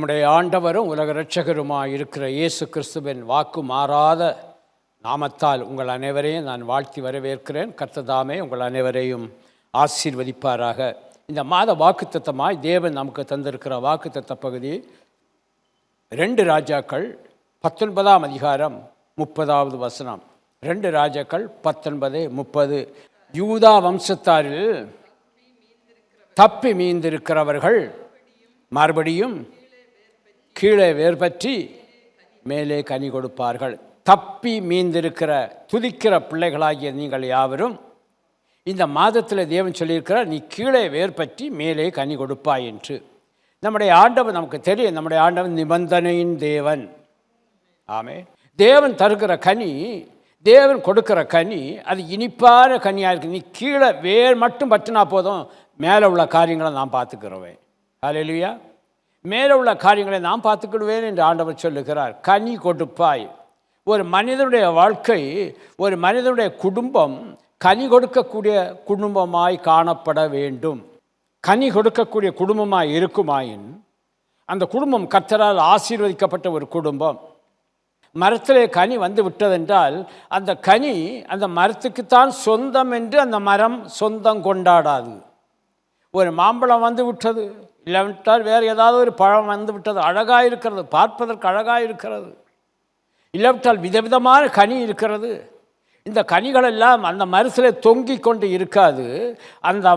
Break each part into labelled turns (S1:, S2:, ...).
S1: நம்முடைய ஆண்டவரும் உலக இரட்சகருமாய் இருக்கிற இயேசு கிறிஸ்துவின் வாக்கு மாறாத நாமத்தால் உங்கள் அனைவரையும் நான் வாழ்த்தி வரவேற்கிறேன். கர்த்ததாமே உங்கள் அனைவரையும் ஆசீர்வதிப்பாராக. இந்த மாத வாக்குத்தத்தமாய் தேவன் நமக்கு தந்திருக்கிற வாக்குத்தத்த பகுதி 2 ராஜாக்கள் 19ஆம் அதிகாரம் 30வது வசனம். 2 ராஜாக்கள் 19:30. யூதா வம்சத்தாரில் தப்பி மீந்திருக்கிறவர்கள் மறுபடியும் கீழே வேர்பற்றி மேலே கனி கொடுப்பார்கள். தப்பி மீந்திருக்கிற துதிக்கிற பிள்ளைகளாகிய நீங்கள் யாவரும் இந்த மாதத்தில் தேவன் சொல்லியிருக்கிறார், நீ கீழே வேர்பற்றி மேலே கனி கொடுப்பாய் என்று. நம்முடைய ஆண்டவன் நமக்கு தெரியும், நம்முடைய ஆண்டவன் நிபந்தனையின் தேவன். ஆமே. தேவன் தருகிற கனி, தேவன் கொடுக்கிற கனி அது இனிப்பான கனியாக இருக்குது. நீ கீழே வேர் மட்டும் பற்றினா போதும், மேலே உள்ள காரியங்களை நான் பார்த்துக்கிறவேன். ஹல்லேலூயா. மேலே உள்ள காரியங்களை நான் பார்த்துக்கிடுவேன் என்று ஆண்டவர் சொல்லுகிறார். கனி கொடுப்பாய். ஒரு மனிதனுடைய வாழ்க்கை, ஒரு மனிதனுடைய குடும்பம் கனி கொடுக்கக்கூடிய குடும்பமாய் காணப்பட வேண்டும். கனி கொடுக்கக்கூடிய குடும்பமாய் இருக்குமாயின் அந்த குடும்பம் கர்த்தரால் ஆசீர்வதிக்கப்பட்ட ஒரு குடும்பம். மரத்திலே கனி வந்து விட்டதென்றால் அந்த கனி அந்த மரத்துக்குத்தான் சொந்தம் என்று அந்த மரம் சொந்தம் கொண்டாடாது. ஒரு மாம்பழம் வந்து விட்டது, இல்லாவிட்டால் வேறு ஏதாவது ஒரு பழம் வந்து விட்டது, அழகாக இருக்கிறது, பார்ப்பதற்கு அழகாக இருக்கிறது, இல்லாவிட்டால் விதவிதமான கனி இருக்கிறது. இந்த கனிகளெல்லாம் அந்த மரத்தில் தொங்கி கொண்டு இருக்காது. அந்த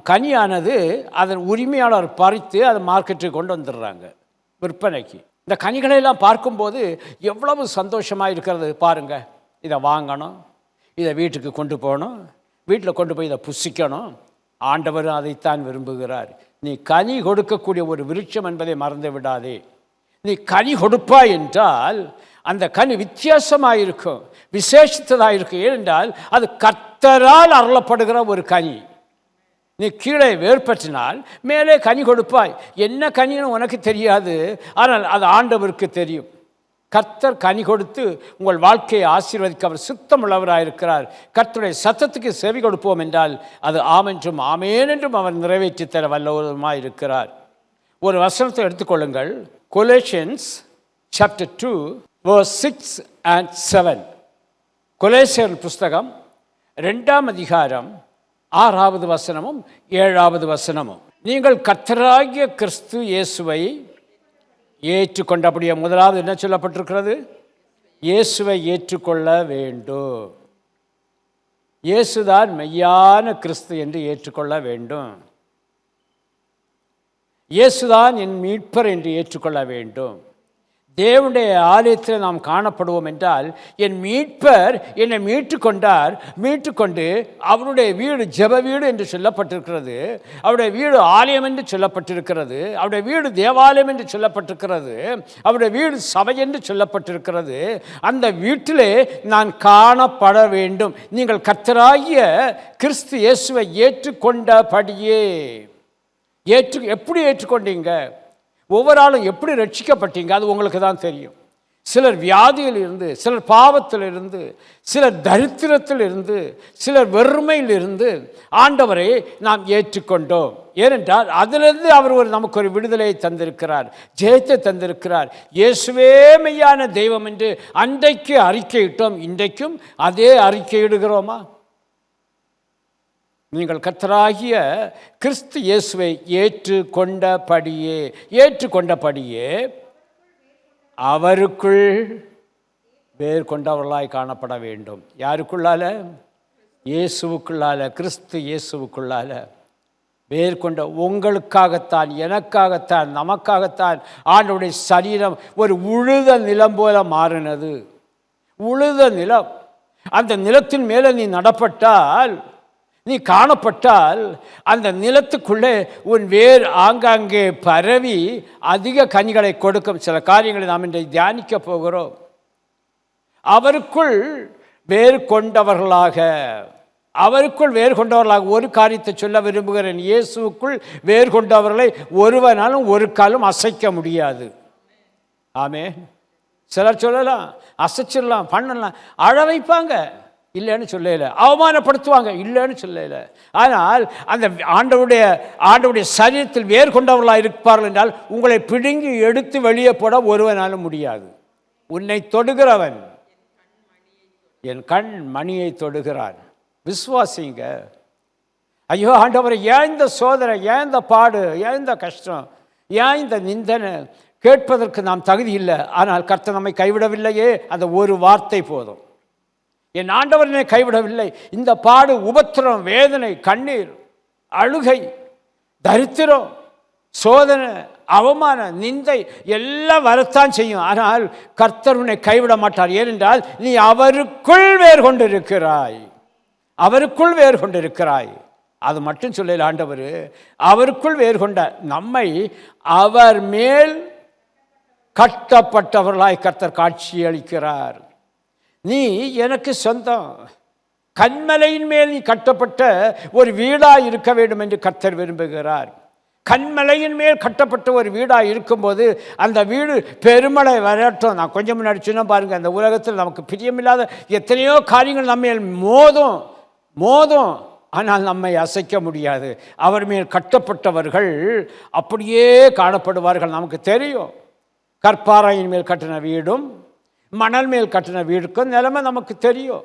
S1: கனியானது அதன் உரிமையாளர் பறித்து அதை மார்க்கெட்டுக்கு கொண்டு வந்துடுறாங்க விற்பனைக்கு. இந்த கனிகளெல்லாம் பார்க்கும்போது எவ்வளவு சந்தோஷமாக இருக்கிறது பாருங்கள். இதை வாங்கணும், இதை வீட்டுக்கு கொண்டு போகணும், வீட்டில் கொண்டு போய் இதை புசிக்கணும். ஆண்டவரும் அதைத்தான் விரும்புகிறார். நீ கனி கொடுக்கக்கூடிய ஒரு விருட்சம் என்பதை மறந்து விடாதே. நீ கனி கொடுப்பாய் என்றால் அந்த கனி வித்தியாசமாக இருக்கும், விசேஷித்ததாக இருக்கும். ஏனென்றால் அது கர்த்தரால் அருளப்படுகிற ஒரு கனி. நீ கீழே வேர்பற்றினால் மேலே கனி கொடுப்பாய். என்ன கனின்னு உனக்கு தெரியாது, ஆனால் அது ஆண்டவருக்கு தெரியும். கர்த்தர் கனி கொடுத்து உங்கள் வாழ்க்கையை ஆசீர்வதிக்க அவர் சுத்தமுள்ளவராக இருக்கிறார். கர்த்தருடைய சத்தத்துக்கு செவி கொடுப்போம் என்றால் அது ஆமென்றும் ஆமேன் என்றும் அவர் நிறைவேற்றி தர வல்லவருமாய் இருக்கிறார். ஒரு வசனத்தை எடுத்துக்கொள்ளுங்கள். கொலேசியன்ஸ் சாப்டர் 2 verse 6 and 7. கொலேசியர் புஸ்தகம் 2ஆம் அதிகாரம் 6வது வசனமும் 7வது வசனமும். நீங்கள் கர்த்தராகிய கிறிஸ்து இயேசுவை ஏற்றுக்கொண்டபடியே, முதலாவது என்ன சொல்லப்பட்டிருக்கிறது? இயேசுவை ஏற்றுக்கொள்ள வேண்டும். இயேசுதான் மெய்யான கிறிஸ்து என்று ஏற்றுக்கொள்ள வேண்டும். இயேசுதான் என் மீட்பர் என்று ஏற்றுக்கொள்ள வேண்டும். தேவனுடைய ஆலயத்தில் நாம் காணப்படுவோம் என்றால் என் மீட்பர் என்னை மீட்டுக்கொண்டு அவருடைய வீடு ஜெப வீடு என்று சொல்லப்பட்டிருக்கிறது, அவருடைய வீடு ஆலயம் என்று சொல்லப்பட்டிருக்கிறது, அவருடைய வீடு தேவாலயம் என்று சொல்லப்பட்டிருக்கிறது, அவருடைய வீடு சபை என்று சொல்லப்பட்டிருக்கிறது. அந்த வீட்டிலே நான் காணப்பட வேண்டும். நீங்கள் கர்த்தராகிய கிறிஸ்து இயேசுவை ஏற்றுக்கொண்டபடியே. எப்படி ஏற்றுக்கொண்டீங்க? ஒவ்வொரு ஆளும் எப்படி ரட்சிக்கப்பட்டீங்க அது உங்களுக்கு தான் தெரியும். சிலர் வியாதியில் இருந்து, சிலர் பாவத்தில் இருந்து, சிலர் தரித்திரத்தில் இருந்து, சிலர் வெறுமையில் இருந்து ஆண்டவரை நாம் ஏற்றுக்கொண்டோம். ஏனென்றால் அதிலிருந்து அவர் நமக்கு ஒரு விடுதலையை தந்திருக்கிறார், ஜெயத்தை தந்திருக்கிறார். இயேசுவே மெய்யான தெய்வம் என்று அன்றைக்கு அறிக்கையிட்டோம். இன்றைக்கும் அதே அறிக்கையிடுகிறோமா? நீங்கள் கர்த்தராகிய கிறிஸ்து இயேசுவை ஏற்றுக்கொண்டபடியே அவருக்குள் வேர் கொண்டவர்களாய் காணப்பட வேண்டும். யாருக்குள்ளால? இயேசுவுக்குள்ளால, கிறிஸ்து இயேசுவுக்குள்ளால வேர் கொண்ட. உங்களுக்காகத்தான், எனக்காகத்தான், நமக்காகத்தான் ஆண்டவருடைய சரீரம் ஒரு உழுத நிலம் போல மாறினது. உழுத நிலம். அந்த நிலத்தின் மேலே நீ நடப்பட்டால், நீ காணப்பட்டால் அந்த நிலத்துக்குள்ளே உன் வேர் ஆங்காங்கே பரவி அதிக கனிகளை கொடுக்கும். சில காரியங்களை நாம் இன்றை தியானிக்க போகிறோம். அவருக்குள் வேர் கொண்டவர்களாக ஒரு காரியத்தை சொல்ல விரும்புகிறேன். இயேசுக்குள் வேர் கொண்டவர்களை ஒருவனாலும் ஒரு காலம் அசைக்க முடியாது. ஆமென். சிலர் சொல்லலாம், அசைச்சிடலாம், பண்ணலாம், அழ வைப்பாங்க. இல்லைன்னு சொல்லல. அவமானப்படுத்துவாங்க, இல்லைன்னு சொல்லல. ஆனால் அந்த ஆண்டவருடைய சரீரத்தில் வேர் கொண்டவர்களாக இருப்பார்கள் என்றால் உங்களை பிடுங்கி எடுத்து வெளியே போட ஒருவனாலும் முடியாது. உன்னை தொடுகிறவன் என் கண் மணியை தொடுகிறான். விசுவாசிங்க. ஐயோ ஆண்டவரை, ஏன் இந்த சோதனை, ஏன் இந்த பாடு, ஏன் இந்த கஷ்டம், ஏன் இந்த நிந்தனை கேட்பதற்கு நாம் தகுதி இல்லை. ஆனால் கர்த்தர் நம்மை கைவிடவில்லையே, அந்த ஒரு வார்த்தை போதும். என் ஆண்டவர் என்னை கைவிடவில்லை. இந்த பாடு, உபத்திரம், வேதனை, கண்ணீர், அழுகை, தரித்திரம், சோதனை, அவமான, நிந்தை எல்லாம் வரத்தான் செய்யும். ஆனால் கர்த்தர் உன்னை கைவிட மாட்டார். ஏனென்றால் நீ அவருக்குள் வேர் கொண்டிருக்கிறாய். அவருக்குள் வேர் கொண்டிருக்கிறாய். அது மட்டும் சொல்லல ஆண்டவர். அவருக்குள் வேர் கொண்ட நம்மை அவர் மேல் கட்டப்பட்டவர்களாய் கர்த்தர் காட்சி அளிக்கிறார். நீ எனக்கு சொந்தம். கன்மலையின் மேல் நீ கட்டப்பட்ட ஒரு வீடாய் இருக்க வேண்டும் என்று கர்த்தர் விரும்புகிறார். கன்மலையின் மேல் கட்டப்பட்ட ஒரு வீடாக இருக்கும்போது அந்த வீடு பெருமழை வரட்டும். நான் கொஞ்சம் முன்னாடி சொன்ன பாருங்கள், அந்த உலகத்தில் நமக்கு பிரியமில்லாத எத்தனையோ காரியங்கள் நம்ம மேல் மோதும், ஆனால் நம்மை அசைக்க முடியாது. அவர் மேல் கட்டப்பட்டவர்கள் அப்படியே காணப்படுவார்கள். நமக்கு தெரியும், கற்பாறையின் மேல் கட்டின வீடும் மணல் மேல் கட்டின வீடுக்கும் நிலைமை நமக்கு தெரியும்.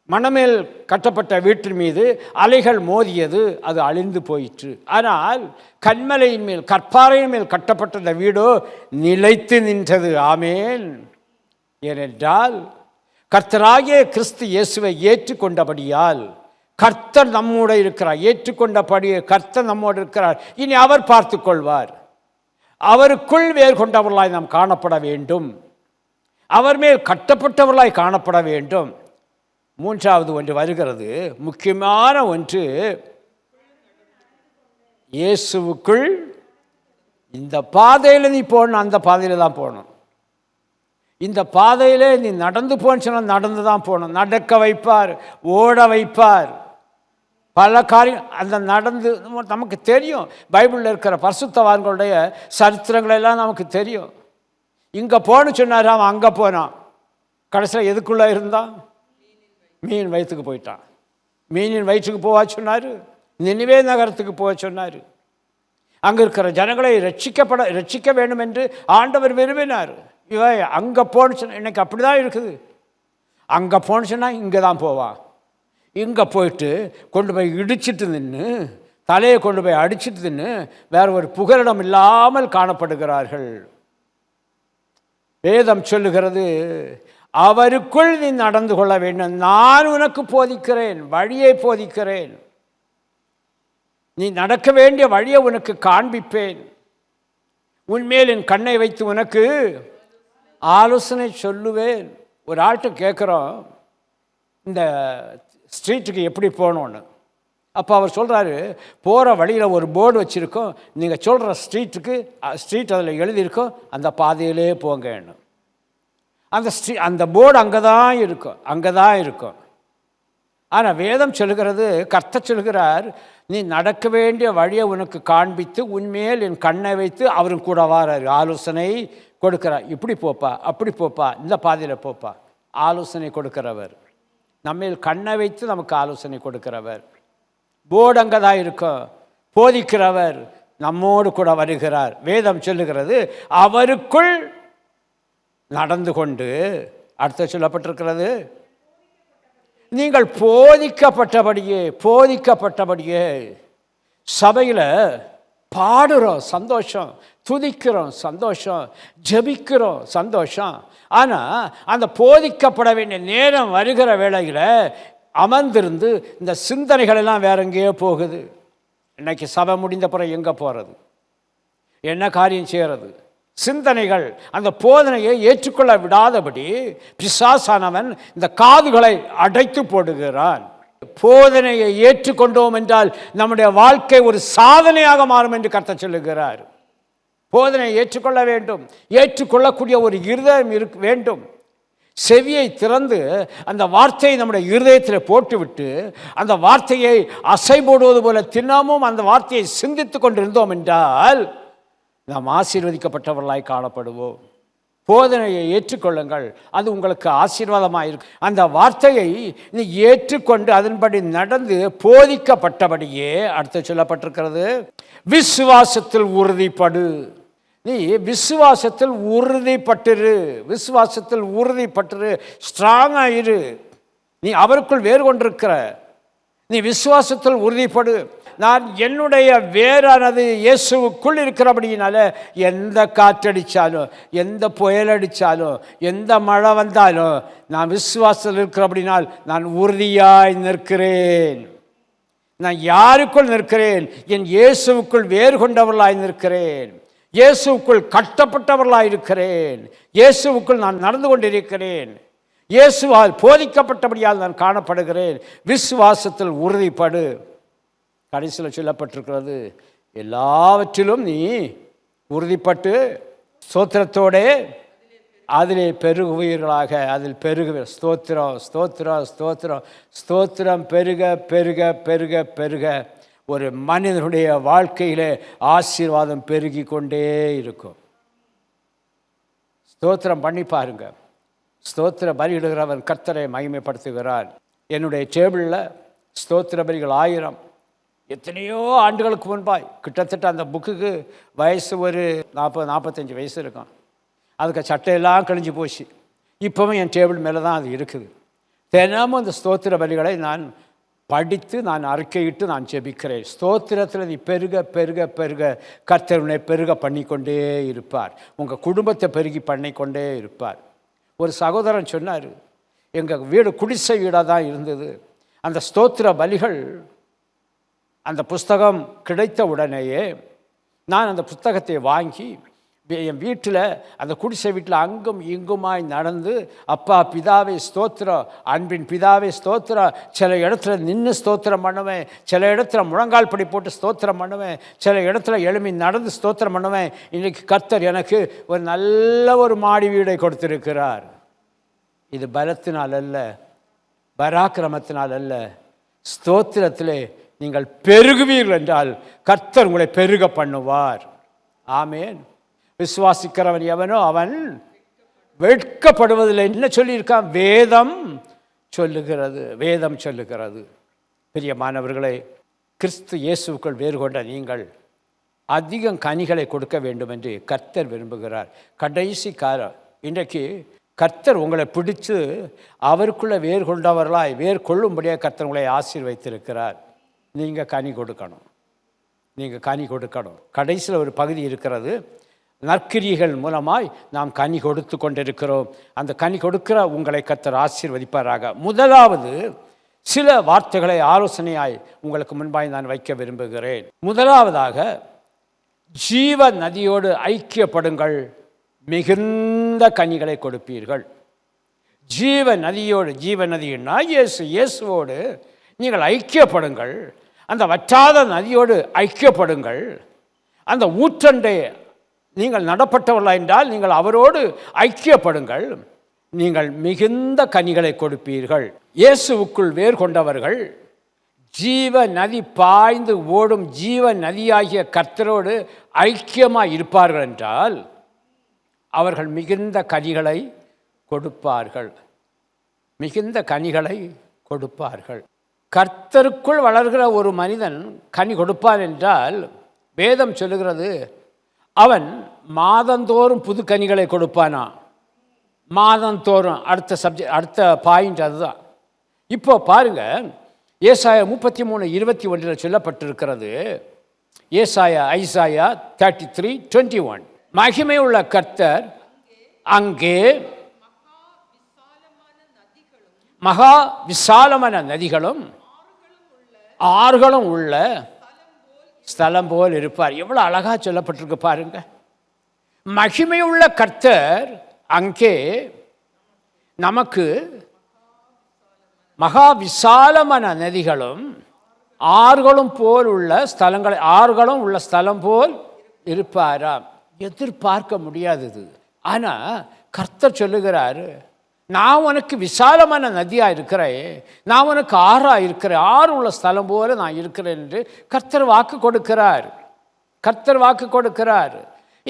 S1: மணமேல் கட்டப்பட்ட வீட்டின் மீது அலைகள் மோதியது, அது அழிந்து போயிற்று. ஆனால் கன்மலையின் மேல், கற்பாறையின் மேல் கட்டப்பட்ட வீடோ நிலைத்து நின்றது. ஆமேன். ஏனென்றால் கர்த்தராகிய கிறிஸ்து இயேசுவை ஏற்றுக்கொண்டபடியால் கர்த்தர் நம்மோடு இருக்கிறார். ஏற்றுக்கொண்டபடியே கர்த்தர் நம்மோடு இருக்கிறார். இனி அவர் பார்த்து கொள்வார். அவருக்குள் வேர் கொண்டவர்களாய் நாம் காணப்பட வேண்டும். அவர் மேல் கட்டப்பட்டவர்களாய் காணப்பட வேண்டும். மூன்றாவது ஒன்று வருகிறது, முக்கியமான ஒன்று. இயேசுவுக்குள். இந்த பாதையில் நீ போகணும், அந்த பாதையில் தான் போகணும். இந்த பாதையில் நீ நடந்து போன்னு சொன்னால் நடந்து தான் போகணும். நடக்க வைப்பார், ஓட வைப்பார், பல காரியம். அந்த நடந்து நமக்கு தெரியும். பைபிளில் இருக்கிற பரிசுத்தவான்களுடைய சரித்திரங்களெல்லாம் நமக்கு தெரியும். இங்கே போன்னு சொன்னார், அவன் அங்கே போனான். கடைசியில் எதுக்குள்ளே இருந்தான்? மீன் வயிற்றுக்கு போயிட்டான். மீனின் வயிற்றுக்கு போவா சொன்னார். நினிவே நகரத்துக்கு போக சொன்னார். அங்கே இருக்கிற ஜனங்களை ரட்சிக்க வேண்டும் என்று ஆண்டவர் விரும்பினார். இவன் அங்கே போன்னு சொன்ன, இன்னைக்கு அப்படி தான் இருக்குது. அங்கே போன்னு சொன்னால் இங்கே தான் போவான். இங்கே போயிட்டு கொண்டு போய் இடிச்சிட்டு நின்று, தலையை கொண்டு போய் அடிச்சிட்டு நின்று வேற ஒரு புகலிடம் இல்லாமல் காணப்படுகிறார்கள். வேதம் சொல்லுகிறது, அவருக்குள் நீ நடந்து கொள்ள வேண்டும். நான் உனக்கு போதிக்கிறேன், வழியை போதிக்கிறேன். நீ நடக்க வேண்டிய வழியை உனக்கு காண்பிப்பேன். உன்மேல் என் கண்ணை வைத்து உனக்கு ஆலோசனை சொல்லுவேன். ஒரு ஆள்கிட்ட கேட்குறோம், இந்த ஸ்ட்ரீட்டுக்கு எப்படி போகணுன்னு. அப்போ அவர் சொல்கிறாரு, போகிற வழியில் ஒரு போர்டு வச்சுருக்கோம், நீங்கள் சொல்கிற ஸ்ட்ரீட் அதில் எழுதியிருக்கோம், அந்த பாதையிலே போங்கன்னு. அந்த போர்டு அங்கே தான் இருக்கும். ஆனால் வேதம் சொல்லுகிறது, கர்த்தர் சொல்கிறார், நீ நடக்க வேண்டிய வழியை உனக்கு காண்பித்து உன்மேல் என் கண்ணை வைத்து அவரும் கூட வாரார், ஆலோசனை கொடுக்கிறார். இப்படி போப்பா, அப்படி போப்பா, இந்த பாதையில் போப்பா, ஆலோசனை கொடுக்கிறவர். நம்மேல் கண்ணை வைத்து நமக்கு ஆலோசனை கொடுக்கிறவர். போர்டு அங்கே தான் இருக்கும். போதிக்கிறவர் நம்மோடு கூட வருகிறார். வேதம் சொல்லுகிறது, அவருக்குள் நடந்து கொண்டு, அடுத்த சொல்லப்பட்டிருக்கிறது, நீங்கள் போதிக்கப்பட்டபடியே சபையில் பாடுறோம், சந்தோஷம், துதிக்கிறோம், சந்தோஷம், ஜெபிக்கிறோம், சந்தோஷம். ஆனால் அந்த போதிக்கப்பட வேண்டிய நேரம் வருகிற வேளையில் அமர்ந்திருந்து இந்த சிந்தனைகள் எல்லாம் வேற எங்கேயோ போகுது. இன்னைக்கு சபை முடிந்த பிறகு எங்கே போகிறது, என்ன காரியம் செய்கிறது? சிந்தனைகள் அந்த போதனையை ஏற்றுக்கொள்ள விடாதபடி பிசாசானவன் இந்த காதுகளை அடைத்து போடுகிறான். போதனையை ஏற்றுக்கொண்டோம் என்றால் நம்முடைய வாழ்க்கை ஒரு சாதனையாக மாறும் என்று கர்த்தர் சொல்லுகிறார். போதனையை ஏற்றுக்கொள்ள வேண்டும். ஏற்றுக்கொள்ளக்கூடிய ஒரு இருதயம் வேண்டும். செவியை திறந்து அந்த வார்த்தையை நம்முடைய இருதயத்தில் போட்டுவிட்டு அந்த வார்த்தையை அசை போடுவது போல தினமும் அந்த வார்த்தையை சிந்தித்து கொண்டிருந்தோம் என்றால் நாம் ஆசீர்வதிக்கப்பட்டவர்களாய் காணப்படுவோம். போதனையை ஏற்றுக்கொள்ளுங்கள், அது உங்களுக்கு ஆசீர்வாதமாக இருக்கும். அந்த வார்த்தையை நீ ஏற்றுக்கொண்டு அதன்படி நடந்து போதிக்கப்பட்டபடியே அடுத்து சொல்லப்பட்டிருக்கிறது, விசுவாசத்தில் உறுதிப்படு. நீ விசுவாசத்தில் உறுதிப்பட்டுரு, விசுவாசத்தில் உறுதிப்பட்டுரு, ஸ்ட்ராங்காக இரு. நீ அவருக்குள் வேறு கொண்டிருக்கிற, நீ விசுவாசத்தில் உறுதிப்படு. நான் என்னுடைய வேறானது இயேசுவுக்குள் இருக்கிறபடினால எந்த காற்றடித்தாலும், எந்த புயல் அடித்தாலும், எந்த மழை வந்தாலும் நான் விசுவாசத்தில் இருக்கிறபடினால் நான் உறுதியாய் நிற்கிறேன். நான் யாருக்குள் நிற்கிறேன்? என் இயேசுவுக்குள் வேறு கொண்டவர்களாய் நிற்கிறேன். இயேசுவுக்குள் கட்டப்பட்டவர்களாக இருக்கிறேன். இயேசுவுக்குள் நான் நடந்து கொண்டிருக்கிறேன். இயேசுவால் போதிக்கப்பட்டபடியால் நான் காணப்படுகிறேன். விசுவாசத்தில் உறுதிப்படு. கடைசியில் சொல்லப்பட்டிருக்கிறது, எல்லாவற்றிலும் நீ உறுதிப்பட்டு ஸ்தோத்திரத்தோடே அதிலே பெருகுவீர்களாக. அதில் பெருகுவீர். ஸ்தோத்திரம், ஸ்தோத்திரம், ஸ்தோத்திரம், ஸ்தோத்திரம் பெருக பெருக பெருக பெருக ஒரு மனிதனுடைய வாழ்க்கையிலே ஆசீர்வாதம் பெருகி கொண்டே இருக்கும். ஸ்தோத்திரம் பண்ணி பாருங்க. ஸ்தோத்திர பலியிடுகிறவன் கர்த்தரை மகிமைப்படுத்துகிறார். என்னுடைய டேபிளில் ஸ்தோத்திர பலிகள் 1000. எத்தனையோ ஆண்டுகளுக்கு முன்பாய், கிட்டத்தட்ட அந்த புக்குக்கு வயசு ஒரு 40-45 வயசு இருக்கும். அதுக்கு சட்டையெல்லாம் கிழிஞ்சு போச்சு. இப்போவும் என் டேபிள் மேலே தான் அது இருக்குது. தினமும் அந்த ஸ்தோத்திர பலிகளை நான் படித்து, நான் அறிக்கையிட்டு நான் ஜெபிக்கிறேன். ஸ்தோத்திரத்தில் நீ பெருக பெருக பெருக கர்த்தருனை பெருக பண்ணிக்கொண்டே இருப்பார். உங்கள் குடும்பத்தை பெருகி பண்ணிக்கொண்டே இருப்பார். ஒரு சகோதரன் சொன்னார், எங்கள் வீடு குடிசை வீடாக தான் இருந்தது. அந்த ஸ்தோத்திர பலிகள் அந்த புஸ்தகம் கிடைத்த உடனேயே நான் அந்த புத்தகத்தை வாங்கி என் வீட்டில், அந்த குடிசை வீட்டில் அங்கும் இங்குமாய் நடந்து, அப்பா பிதாவை ஸ்தோத்திரம், அன்பின் பிதாவை ஸ்தோத்திரம், சில இடத்துல நின்று ஸ்தோத்திரம் பண்ணுவேன், சில இடத்துல முழங்கால் படி போட்டு ஸ்தோத்திரம் பண்ணுவேன், சில இடத்துல எழுமி நடந்து ஸ்தோத்திரம் பண்ணுவேன். இன்றைக்கி கர்த்தர் எனக்கு ஒரு நல்ல ஒரு மாடி வீடை கொடுத்திருக்கிறார். இது பலத்தினால் அல்ல, பராக்கிரமத்தினால் அல்ல, ஸ்தோத்திரத்திலே நீங்கள் பெருகுவீர்கள் என்றால் கர்த்தர் உங்களை பெருக பண்ணுவார். ஆமேன். விசுவாசிக்கிறவன் எவனோ அவன் வெட்கப்படுவதில்லை. என்ன சொல்லியிருக்கான்? வேதம் சொல்லுகிறது, வேதம் சொல்லுகிறது. பிரியமானவர்களே, கிறிஸ்து இயேசுவுக்குள் வேறு கொண்ட நீங்கள் அதிகம் கனிகளை கொடுக்க வேண்டும் என்று கர்த்தர் விரும்புகிறார். கடைசி காலம் இன்றைக்கு கர்த்தர் உங்களை பிடித்து அவருக்குள்ளே வேறு கொண்டவர்களாய் வேறு கொள்ளும்படியாக கர்த்தர் உங்களை ஆசீர்வதித்திருக்கிறார். நீங்கள் கனி கொடுக்கணும், நீங்கள் கனி கொடுக்கணும். கடைசியில் ஒரு பகுதி இருக்கிறது, நற்கிரியைகள் மூலமாய் நாம் கனி கொடுத்து கொண்டிருக்கிறோம். அந்த கனி கொடுக்கிற உங்களை கர்த்தர் ஆசீர்வதிப்பாராக. முதலாவது சில வார்த்தைகளை ஆலோசனையாய் உங்களுக்கு முன்பாய் நான் வைக்க விரும்புகிறேன். முதலாவதாக, ஜீவ நதியோடு ஐக்கியப்படுங்கள், மிகுந்த கனிகளை கொடுப்பீர்கள். ஜீவ நதியோடு, ஜீவ நதினா இயேசுவோடு நீங்கள் ஐக்கியப்படுங்கள். அந்த வற்றாத நதியோடு ஐக்கியப்படுங்கள். அந்த ஊற்றண்டை நீங்கள் நடப்பட்டவர்களா என்றால் நீங்கள் அவரோடு ஐக்கியப்படுங்கள். நீங்கள் மிகுந்த கனிகளை கொடுப்பீர்கள். இயேசுவுக்குள் வேர் கொண்டவர்கள் ஜீவ நதி பாய்ந்து ஓடும் ஜீவ நதியாகிய கர்த்தரோடு ஐக்கியமாக இருப்பார்கள் என்றால் அவர்கள் மிகுந்த கனிகளை கொடுப்பார்கள். மிகுந்த கனிகளை கொடுப்பார்கள். கர்த்தருக்குள் வளர்கிற ஒரு மனிதன் கனி கொடுப்பான் என்றால் வேதம் சொல்லுகிறது, அவன் மாதந்தோறும் புது கனிகளை கொடுப்பானா. மாதந்தோறும் அடுத்த பாயிண்ட் அதுதான். இப்போ பாருங்க, ஏசாயா 33:21 சொல்லப்பட்டிருக்கிறது. ஐசாயா 33:21, மகிமை உள்ள கர்த்தர் அங்கே மகா விசாலமான நதிகளும் ஆறுகளும் உள்ள ஸ்தலம் போல் இருப்பார். எவ்வளோ அழகா சொல்லப்பட்டிருக்கு பாருங்க. மகிமையுள்ள கர்த்தர் அங்கே நமக்கு மகா விசாலமான நதிகளும் ஆறுகளும் போல் உள்ள ஸ்தலங்களை, ஆறுகளும் உள்ள ஸ்தலம் போல் இருப்பாராம். எதிர்பார்க்க முடியாதது. ஆனால் கர்த்தர் சொல்லுகிறார், நான் உனக்கு விசாலமான நதியாக இருக்கிறேன், நான் உனக்கு ஆறாக இருக்கிறேன், ஆறு உள்ள ஸ்தலம் போல நான் இருக்கிறேன் என்று கர்த்தர் வாக்கு கொடுக்கிறார். கர்த்தர் வாக்கு கொடுக்கிறார்.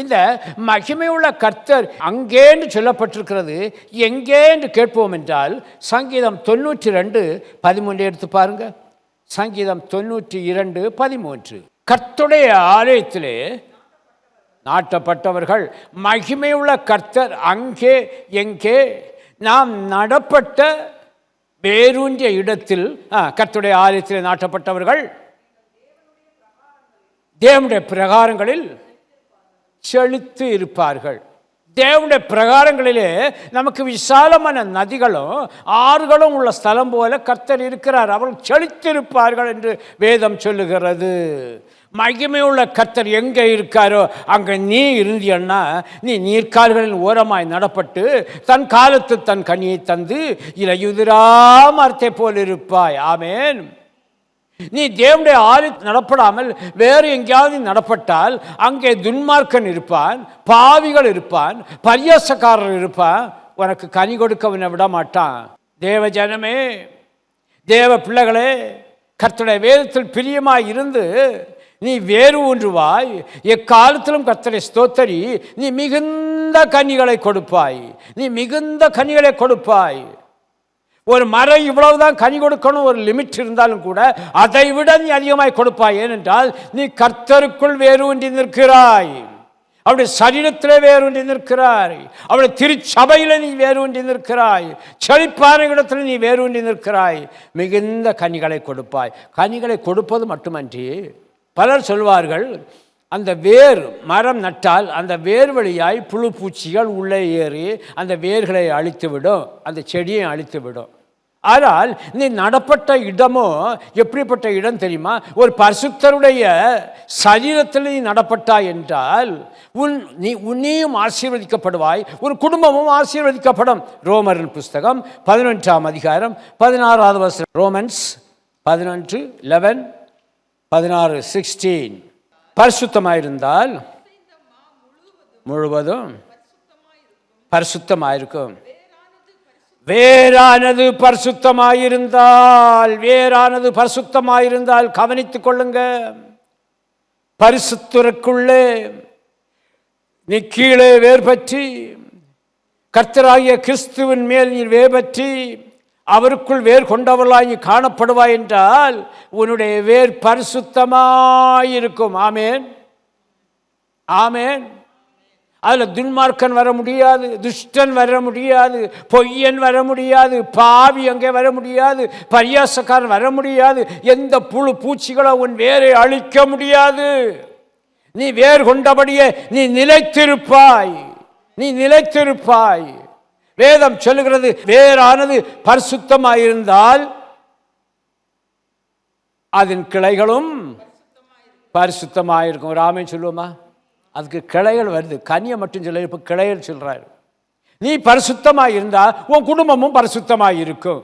S1: இந்த மகிமையுள்ள கர்த்தர் அங்கே என்று சொல்லப்பட்டிருக்கிறது. எங்கே என்று கேட்போம் என்றால் சங்கீதம் 92:13 எடுத்து பாருங்க. சங்கீதம் 92:13. கர்த்தருடைய ஆலயத்திலே நாட்டப்பட்டவர்கள் மகிமையுள்ள கர்த்தர் அங்கே எங்கே, நாம் நடப்பட்ட வேரூன்றிய இடத்தில். கர்த்தருடைய ஆலயத்திலே நாட்டப்பட்டவர்கள் தேவனுடைய பிரகாரங்களில் செழித்து இருப்பார்கள். தேவனுடைய பிரகாரங்களிலே நமக்கு விசாலமான நதிகளும் ஆறுகளும் உள்ள ஸ்தலம் போல கர்த்தர் இருக்கிறார். அவர்கள் செழித்திருப்பார்கள் என்று வேதம் சொல்லுகிறது. மகிமையுள்ள கர்த்தர் எங்கே இருக்காரோ அங்கே நீ இருந்தியன்னா நீ நீர்க்கால்களின் ஓரமாய் நடப்பட்டு தன் காலத்து தன் கனியை தந்து இலையுதிரா மரத்தை போல் இருப்பாய். ஆமேன். நீ தேவனுடைய ஆலயத்தில் நடப்படாமல் வேறு எங்கேயாவது நடப்பட்டால் அங்கே துன்மார்க்கன் இருப்பான், பாவிகள் இருப்பான், பரியாசக்காரர் இருப்பான், உனக்கு கனி கொடுக்க விட மாட்டான். தேவ ஜனமே, தேவ பிள்ளைகளே, கர்த்தருடைய வேதத்தில் பிரியமாய் இருந்து நீ வேறு ஒன்றுவாய். எக்காலத்திலும் கர்த்தரை ஸ்தோத்தரி, நீ மிகுந்த கனிகளை கொடுப்பாய். நீ மிகுந்த கனிகளை கொடுப்பாய். ஒரு மரம் இவ்வளவுதான் கனி கொடுக்கணும் ஒரு லிமிட் இருந்தாலும் கூட அதை விட நீ அதிகமாய் கொடுப்பாய். ஏனென்றால் நீ கர்த்தருக்குள் வேரூன்றி நிற்கிறாய். அவருடைய சரீரத்திலே வேரூன்றி நிற்கிறாய். அவருடைய திருச்சபையில் நீ வேரூன்றி நிற்கிறாய். செழிப்பான இடத்தில் நீ வேரூன்றி நிற்கிறாய். மிகுந்த கனிகளை கொடுப்பாய். கனிகளை கொடுப்பது மட்டுமன்றி பலர் சொல்வார்கள், அந்த வேர் மரம் நட்டால் அந்த வேர் வழியாய் புழு பூச்சிகள் உள்ளே ஏறி அந்த வேர்களை அழித்துவிடும், அந்த செடியை அழித்துவிடும். ஆனால் நீ நடப்பட்ட இடமோ எப்படிப்பட்ட இடம் தெரியுமா? ஒரு பரிசுத்தருடைய சரீரத்தில் நீ நடப்பட்டாய் என்றால் உன்னையும் ஆசீர்வதிக்கப்படுவாய், ஒரு குடும்பமும் ஆசீர்வதிக்கப்படும். ரோமரின் புஸ்தகம் 11:16. ரோமன்ஸ் 11:16 பரிசுத்தமாயிருந்தால் முழுவதும் பரிசுத்தமாயிருக்கும். வேறானது பரிசுத்தமாயிருந்தால் கவனித்துக் கொள்ளுங்க. பரிசுத்தருக்குள்ளே நீ கீழே வேர் பற்றி கர்த்தராகிய கிறிஸ்துவின் மேல் நீ வேர் பற்றி அவருக்குள் வேர் கொண்டவர்களாய் நீ காணப்படுவாய் என்றால் உன்னுடைய வேர் பரிசுத்தமாயிருக்கும். ஆமேன், ஆமேன். அதில் துன்மார்க்கன் வர முடியாது, துஷ்டன் வர முடியாது, பொய்யன் வர முடியாது, பாவி அங்கே வர முடியாது, பரியாசக்காரன் வர முடியாது. எந்த புழு பூச்சிகளோ உன் வேரை அழிக்க முடியாது. நீ வேர் கொண்டபடியே நீ நிலைத்திருப்பாய். வேதம் சொல்லுகிறது, வேறானது பரிசுத்தமாயிருந்தால் அதன் கிளைகளும் பரிசுத்தமாயிருக்கும். ராமே சொல்லுவோமா? அதுக்கு கிளைகள் வருது, கனியை மட்டும் சொல்ல, இப்போ கிளைகள் சொல்றாரு. நீ பரிசுத்தமாக இருந்தால் உன் குடும்பமும் பரிசுத்தமாக இருக்கும்.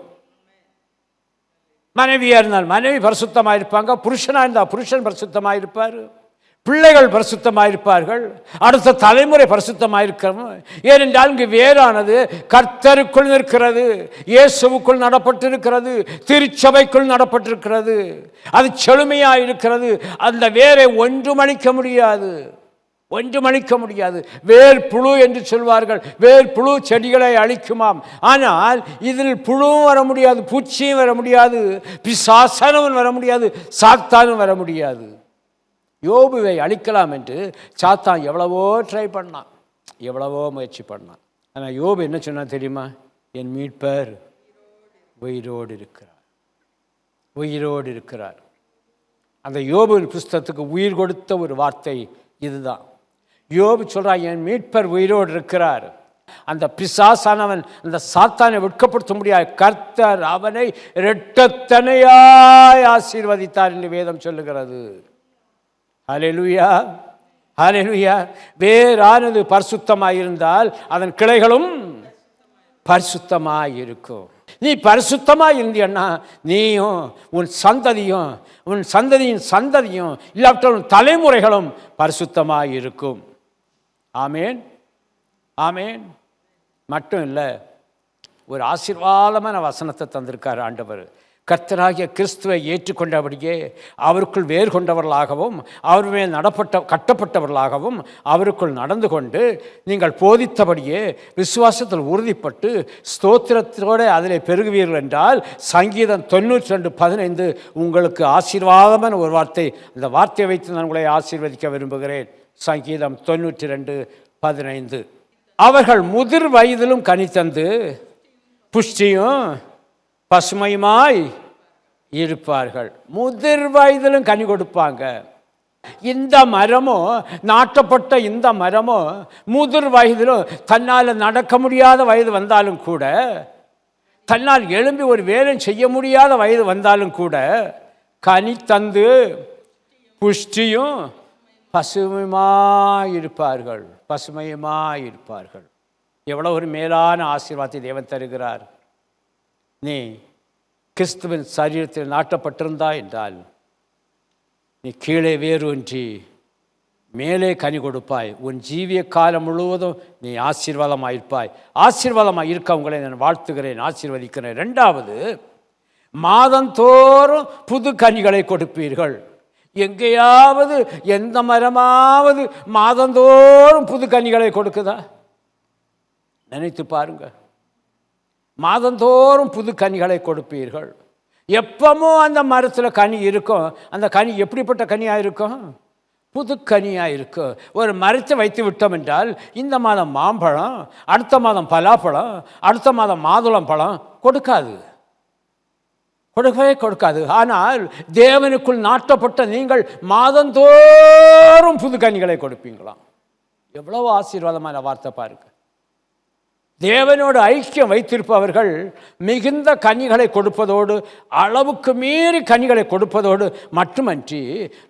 S1: மனைவியாக இருந்தால் மனைவி பரிசுத்தமாக இருப்பாங்க, புருஷனாக இருந்தால் புருஷன் பரிசுத்தமாக இருப்பார், பிள்ளைகள் பரிசுத்தமாக இருப்பார்கள், அடுத்த தலைமுறை பரிசுத்தமாக இருக்கிறோம். ஏனென்றால் இங்கு வேறானது கர்த்தருக்குள் நிற்கிறது, இயேசுவுக்குள் நடப்பட்டிருக்கிறது, திருச்சபைக்குள் நடப்பட்டிருக்கிறது. அது செழுமையாக இருக்கிறது. அந்த வேரை ஒன்றுமளிக்க முடியாது. வேர் புழு என்று சொல்வார்கள். வேர் புழு செடிகளை அழிக்குமாம். ஆனால் இதில் புழுவும் வர முடியாது, பூச்சியும் வர முடியாது, பிசாசானவன் வர முடியாது, சாத்தானும் வர முடியாது. யோபுவை அழிக்கலாம் என்று சாத்தான் எவ்வளவோ ட்ரை பண்ணான், எவ்வளவோ முயற்சி பண்ணான். ஆனால் யோபு என்ன சொன்னா தெரியுமா? என் மீட்பர் உயிரோடு இருக்கிறார். அந்த யோபுவின் புஸ்தகத்துக்கு உயிர் கொடுத்த ஒரு வார்த்தை இதுதான். யோபு சொல்றான், என் மீட்பர் உயிரோடு இருக்கிறார். அந்த பிசாசானவன் அந்த சாத்தானை வெட்கப்படுத்த முடியாது. கர்த்தர் அவனை இரட்டத்தனையாய் ஆசீர்வதித்தார் என்று வேதம் சொல்லுகிறது. ஹல்லேலூயா, ஹல்லேலூயா. வேறானது பரிசுத்தமாயிருந்தால் அதன் கிளைகளும் பரிசுத்தமாயிருக்கும். நீ பரிசுத்தமாக இருந்தியன்னா நீயும் உன் சந்ததியின் சந்ததியும் இல்லாவிட்டால் உன் தலைமுறைகளும் பரிசுத்தமாக இருக்கும். ஆமேன், ஆமேன். மட்டும் இல்லை, ஒரு ஆசீர்வாதமான வசனத்தை தந்திருக்கார் ஆண்டவர். கர்த்தராகிய கிறிஸ்துவை ஏற்றுக்கொண்டபடியே அவருக்குள் வேறு கொண்டவர்களாகவும் அவர் மேல் கட்டப்பட்டவர்களாகவும் அவருக்குள் நடந்து கொண்டு நீங்கள் போதித்தபடியே விசுவாசத்தில் உறுதிப்பட்டு ஸ்தோத்திரத்தோடு அதிலே பெருகுவீர்கள் என்றால் சங்கீதம் 92:15 உங்களுக்கு ஆசீர்வாதமான ஒரு வார்த்தை. அந்த வார்த்தையை வைத்து நான் உங்களை ஆசீர்வதிக்க விரும்புகிறேன். சங்கீதம் 92:15. அவர்கள் முதிர் வயதிலும் கனி தந்து புஷ்டியும் பசுமையுமாய் இருப்பார்கள். முதிர் வயதிலும் கனி கொடுப்பாங்க. இந்த மரமும் நாட்டப்பட்ட இந்த மரமும் முதிர் வயதிலும் தன்னால் நடக்க முடியாத வயது வந்தாலும் கூட, தன்னால் எழும்பி ஒரு வேலை செய்ய முடியாத வயது வந்தாலும் கூட கனி தந்து புஷ்டியும் பசுமையுமாயிருப்பார்கள். பசுமையுமாயிருப்பார்கள். எவ்வளோ ஒரு மேலான ஆசீர்வாதத்தை தேவன் தருகிறார். நீ கிறிஸ்துவின் சரீரத்தில் நாட்டப்பட்டிருந்தாய் என்றால் நீ கீழே வேரூன்றி மேலே கனி கொடுப்பாய். உன் ஜீவிய காலம் முழுவதும் நீ ஆசீர்வாதமாயிருப்பாய். ஆசீர்வாதமாக இருக்க உங்களை நான் வாழ்த்துகிறேன், ஆசீர்வதிக்கிறேன். 2வது, மாதந்தோறும் புது கனிகளை கொடுப்பீர்கள். எங்கேயாவது எந்த மரமாவது மாதந்தோறும் புது கனிகளை கொடுக்குதா? நினைத்து பாருங்க. மாதந்தோறும் புது கனிகளை கொடுப்பீர்கள். எப்பவும் அந்த மரத்தில் கனி இருக்கும். அந்த கனி எப்படிப்பட்ட கனியாக இருக்கும்? புது கனியாக இருக்கும். ஒரு மரத்தை வைத்து விட்டோம் என்றால் இந்த மாதம் மாம்பழம், அடுத்த மாதம் பலாப்பழம், அடுத்த மாதம் மாதுளம் பழம் கொடுக்காது, கொடுக்கவே கொடுக்காது. ஆனால் தேவனுக்குள் நாட்டப்பட்ட நீங்கள் மாதந்தோறும் புது கனிகளை கொடுப்பீங்களாம். எவ்வளவு ஆசீர்வாதமான வார்த்தை பாருங்க. தேவனோடு ஐக்கியம் வைத்திருப்பவர்கள் மிகுந்த கனிகளை கொடுப்பதோடு, அளவுக்கு மீறி கனிகளை கொடுப்பதோடு மட்டுமன்றி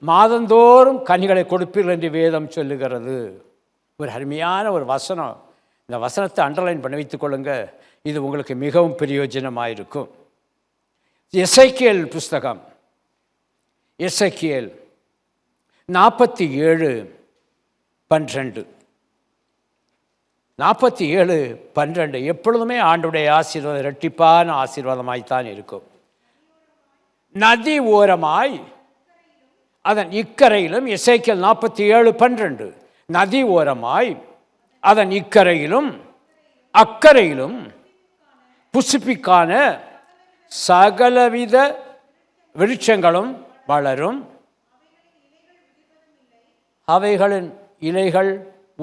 S1: மாதந்தோறும் கனிகளை கொடுப்பீர்கள் என்று வேதம் சொல்லுகிறது. ஒரு அருமையான ஒரு வசனம். இந்த வசனத்தை அண்டர்லைன் பண்ணி வைத்துக் கொள்ளுங்க. இது உங்களுக்கு மிகவும் பிரயோஜனமாயிருக்கும். எசேக்கியேல் புஸ்தகம், எசேக்கியேல் 47:12. 47:12 எப்பொழுதுமே ஆண்டுடைய ஆசீர்வாதம் இரட்டிப்பான ஆசீர்வாதமாய்த்தான் இருக்கும். நதி ஓரமாய் அதன் இக்கரையிலும், எசேக்கியேல் 47:12, நதி ஓரமாய் அதன் இக்கரையிலும் அக்கரையிலும் புசிப்பிக்கான சகலவித விருட்சங்களும் வளரும், அவைகளின் இலைகள்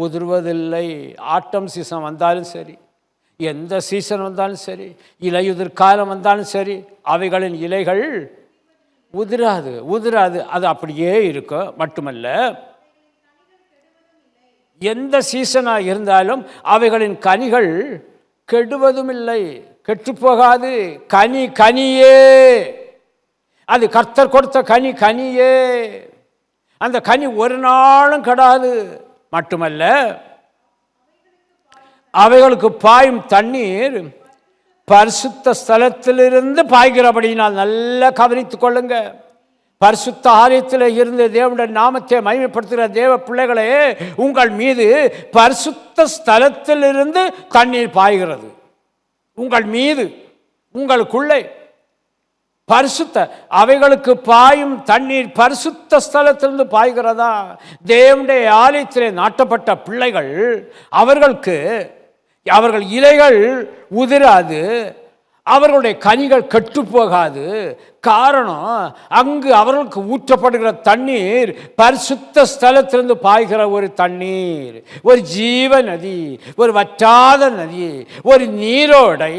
S1: உதிர்வதில்லை. ஆட்டம் சீசன் வந்தாலும் சரி, எந்த சீசன் வந்தாலும் சரி, இலையுதிர் காலம் வந்தாலும் சரி, அவைகளின் இலைகள் உதிராது உதிராது அது அப்படியே இருக்கும். மட்டுமல்ல, எந்த சீசனாக இருந்தாலும் அவைகளின் கனிகள் கெடுவதும் இல்லை, கெட்டுப்போகாது. கனி கனியே, அது கர்த்தர் கொடுத்த கனி கனியே. அந்த கனி ஒரு நாளும் கெடாது. மட்டுமல்ல, அவைகளுக்கு பாயும் தண்ணீர் பரிசுத்த ஸ்தலத்திலிருந்து பாய்கிறபடினால் நல்லா கவனித்துக் கொள்ளுங்க. பரிசுத்த ஆலயத்தில் இருந்து தேவனுடைய நாமத்தை மகிமைப்படுத்துகிற தேவ பிள்ளைகளே, உங்கள் மீது பரிசுத்த ஸ்தலத்திலிருந்து தண்ணீர் பாய்கிறது. உங்கள் மீது, உங்களுக்குள்ளே பரிசுத்த, அவைகளுக்கு பாயும் தண்ணீர் பரிசுத்த ஸ்தலத்திலிருந்து பாய்கிறதா? தேவனுடைய ஆலயத்திலே நாட்டப்பட்ட பிள்ளைகள், அவர்களுக்கு அவர்கள் இலைகள் உதிராது, அவர்களுடைய கனிகள் கெட்டுப்போகாது. காரணம், அங்கு அவர்களுக்கு ஊற்றப்படுகிற தண்ணீர் பரிசுத்த ஸ்தலத்திலிருந்து பாய்கிற ஒரு தண்ணீர், ஒரு ஜீவ நதி, ஒரு வற்றாத நதி, ஒரு நீரோடை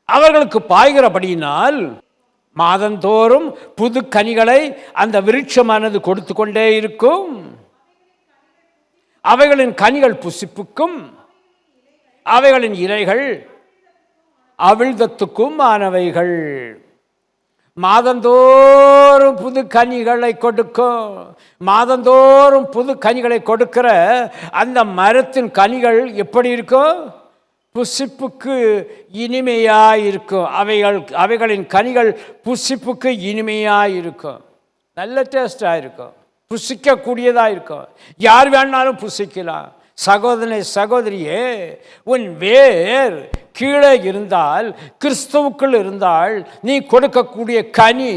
S1: அவர்களுக்கு பாய்கிறபடியினால் மாதந்தோறும் புது கனிகளை அந்த விருட்சமானது கொடுத்து கொண்டே இருக்கும். அவைகளின் கனிகள் புசிப்புக்கும், அவைகளின் இலைகள் அவிழ்தத்துக்கும் ஆனவைகள். மாதந்தோறும் புது கனிகளை கொடுக்கும். மாதந்தோறும் புது கனிகளை கொடுக்கிற அந்த மரத்தின் கனிகள் எப்படி இருக்கும்? புசிப்புக்கு இனிமையாயிருக்கும். அவைகளின் கனிகள் புசிப்புக்கு இனிமையாயிருக்கும், நல்ல டேஸ்டாக இருக்கும், புசிக்கக்கூடியதாக இருக்கும். யார் வேணாலும் புசிக்கலாம். சகோதரனே, சகோதரியே, உன் வேர் கீழே இருந்தால், கிறிஸ்துவுக்குள் இருந்தால், நீ கொடுக்கக்கூடிய கனி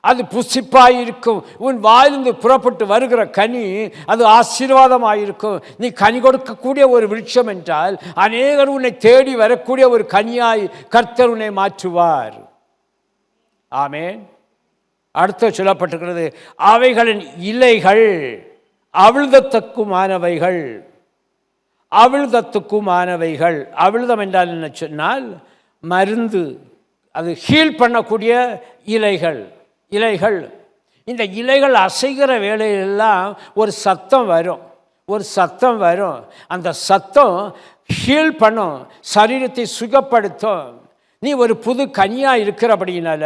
S1: அது புசிப்பாயிருக்கும். உன் வாயிலிருந்து புறப்பட்டு வருகிற கனி அது ஆசீர்வாதமாயிருக்கும். நீ கனி கொடுக்கக்கூடிய ஒரு விருட்சம் என்றால், அநேகர் உன்னை தேடி வரக்கூடிய ஒரு கனியாய் கர்த்தர் உன்னை மாற்றுவார். ஆமென். அடுத்து சொல்லப்பட்டிருக்கிறது, அவைகளின் இலைகள் அவிழ்தத்துக்குமானவைகள். அவிழ்தத்துக்குமானவைகள். அவிழ்தம் என்றால் என்ன சொன்னால், மருந்து, அது ஹீல் பண்ணக்கூடிய இலைகள். இலைகள், இந்த இலைகள் அசைகிற வேளையிலெல்லாம் ஒரு சத்தம் வரும், ஒரு சத்தம் வரும். அந்த சத்தம் ஹீல் பண்ணும், சரீரத்தை சுகப்படுத்தும். நீ ஒரு புது கனியாக இருக்கிறபடியினால,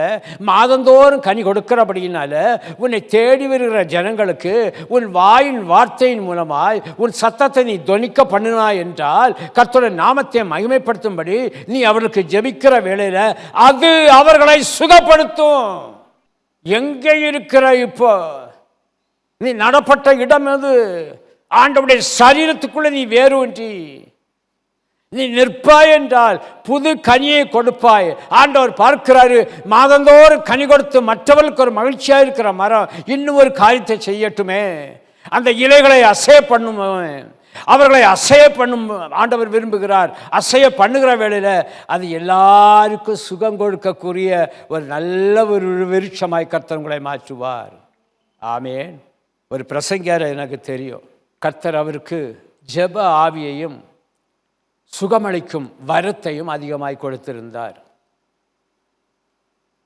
S1: மாதந்தோறும் கனி கொடுக்கிறபடியினால, உன்னை தேடி வருகிற ஜனங்களுக்கு உன் வாயின் வார்த்தையின் மூலமாய் உன் சத்தத்தை நீ தொனிக்க பண்ணினாய் என்றால், கர்த்தருடைய நாமத்தை மகிமைப்படுத்தும்படி நீ அவர்களுக்கு ஜெபிக்கிற வேளையில் அது அவர்களை சுகப்படுத்தும். எங்கே இருக்கிற இப்போ நீ நடப்பட்ட இடம் எது? ஆண்டவருடைய சரீரத்துக்குள்ளே நீ வேரூன்றி நீ நிற்பாய் என்றால் புது கனியை கொடுப்பாய். ஆண்டவர் பார்க்கிறாரு, மாதந்தோறும் கனி கொடுத்து மற்றவர்களுக்கு ஒரு மகிழ்ச்சியாக இருக்கிற மரம் இன்னும் ஒரு காரியத்தை செய்யட்டுமே, அந்த இலைகளை அசைய பண்ணும், அவர்களை அசைய பண்ணும் ஆண்டவர் விரும்புகிறார். அசைய பண்ணுகிற வேளையில் அது எல்லாருக்கும் சுகம் கொடுக்கக்கூடிய ஒரு நல்ல ஒரு விருட்சமாய் கர்த்தர் உங்களை மாற்றுவார். ஆமென். ஒரு பிரசங்கியார் எனக்கு தெரியும், கர்த்தர் அவருக்கு ஜெப ஆவியையும் சுகமளிக்கும் வரத்தையும் அதிகமாய் கொடுத்திருந்தார்.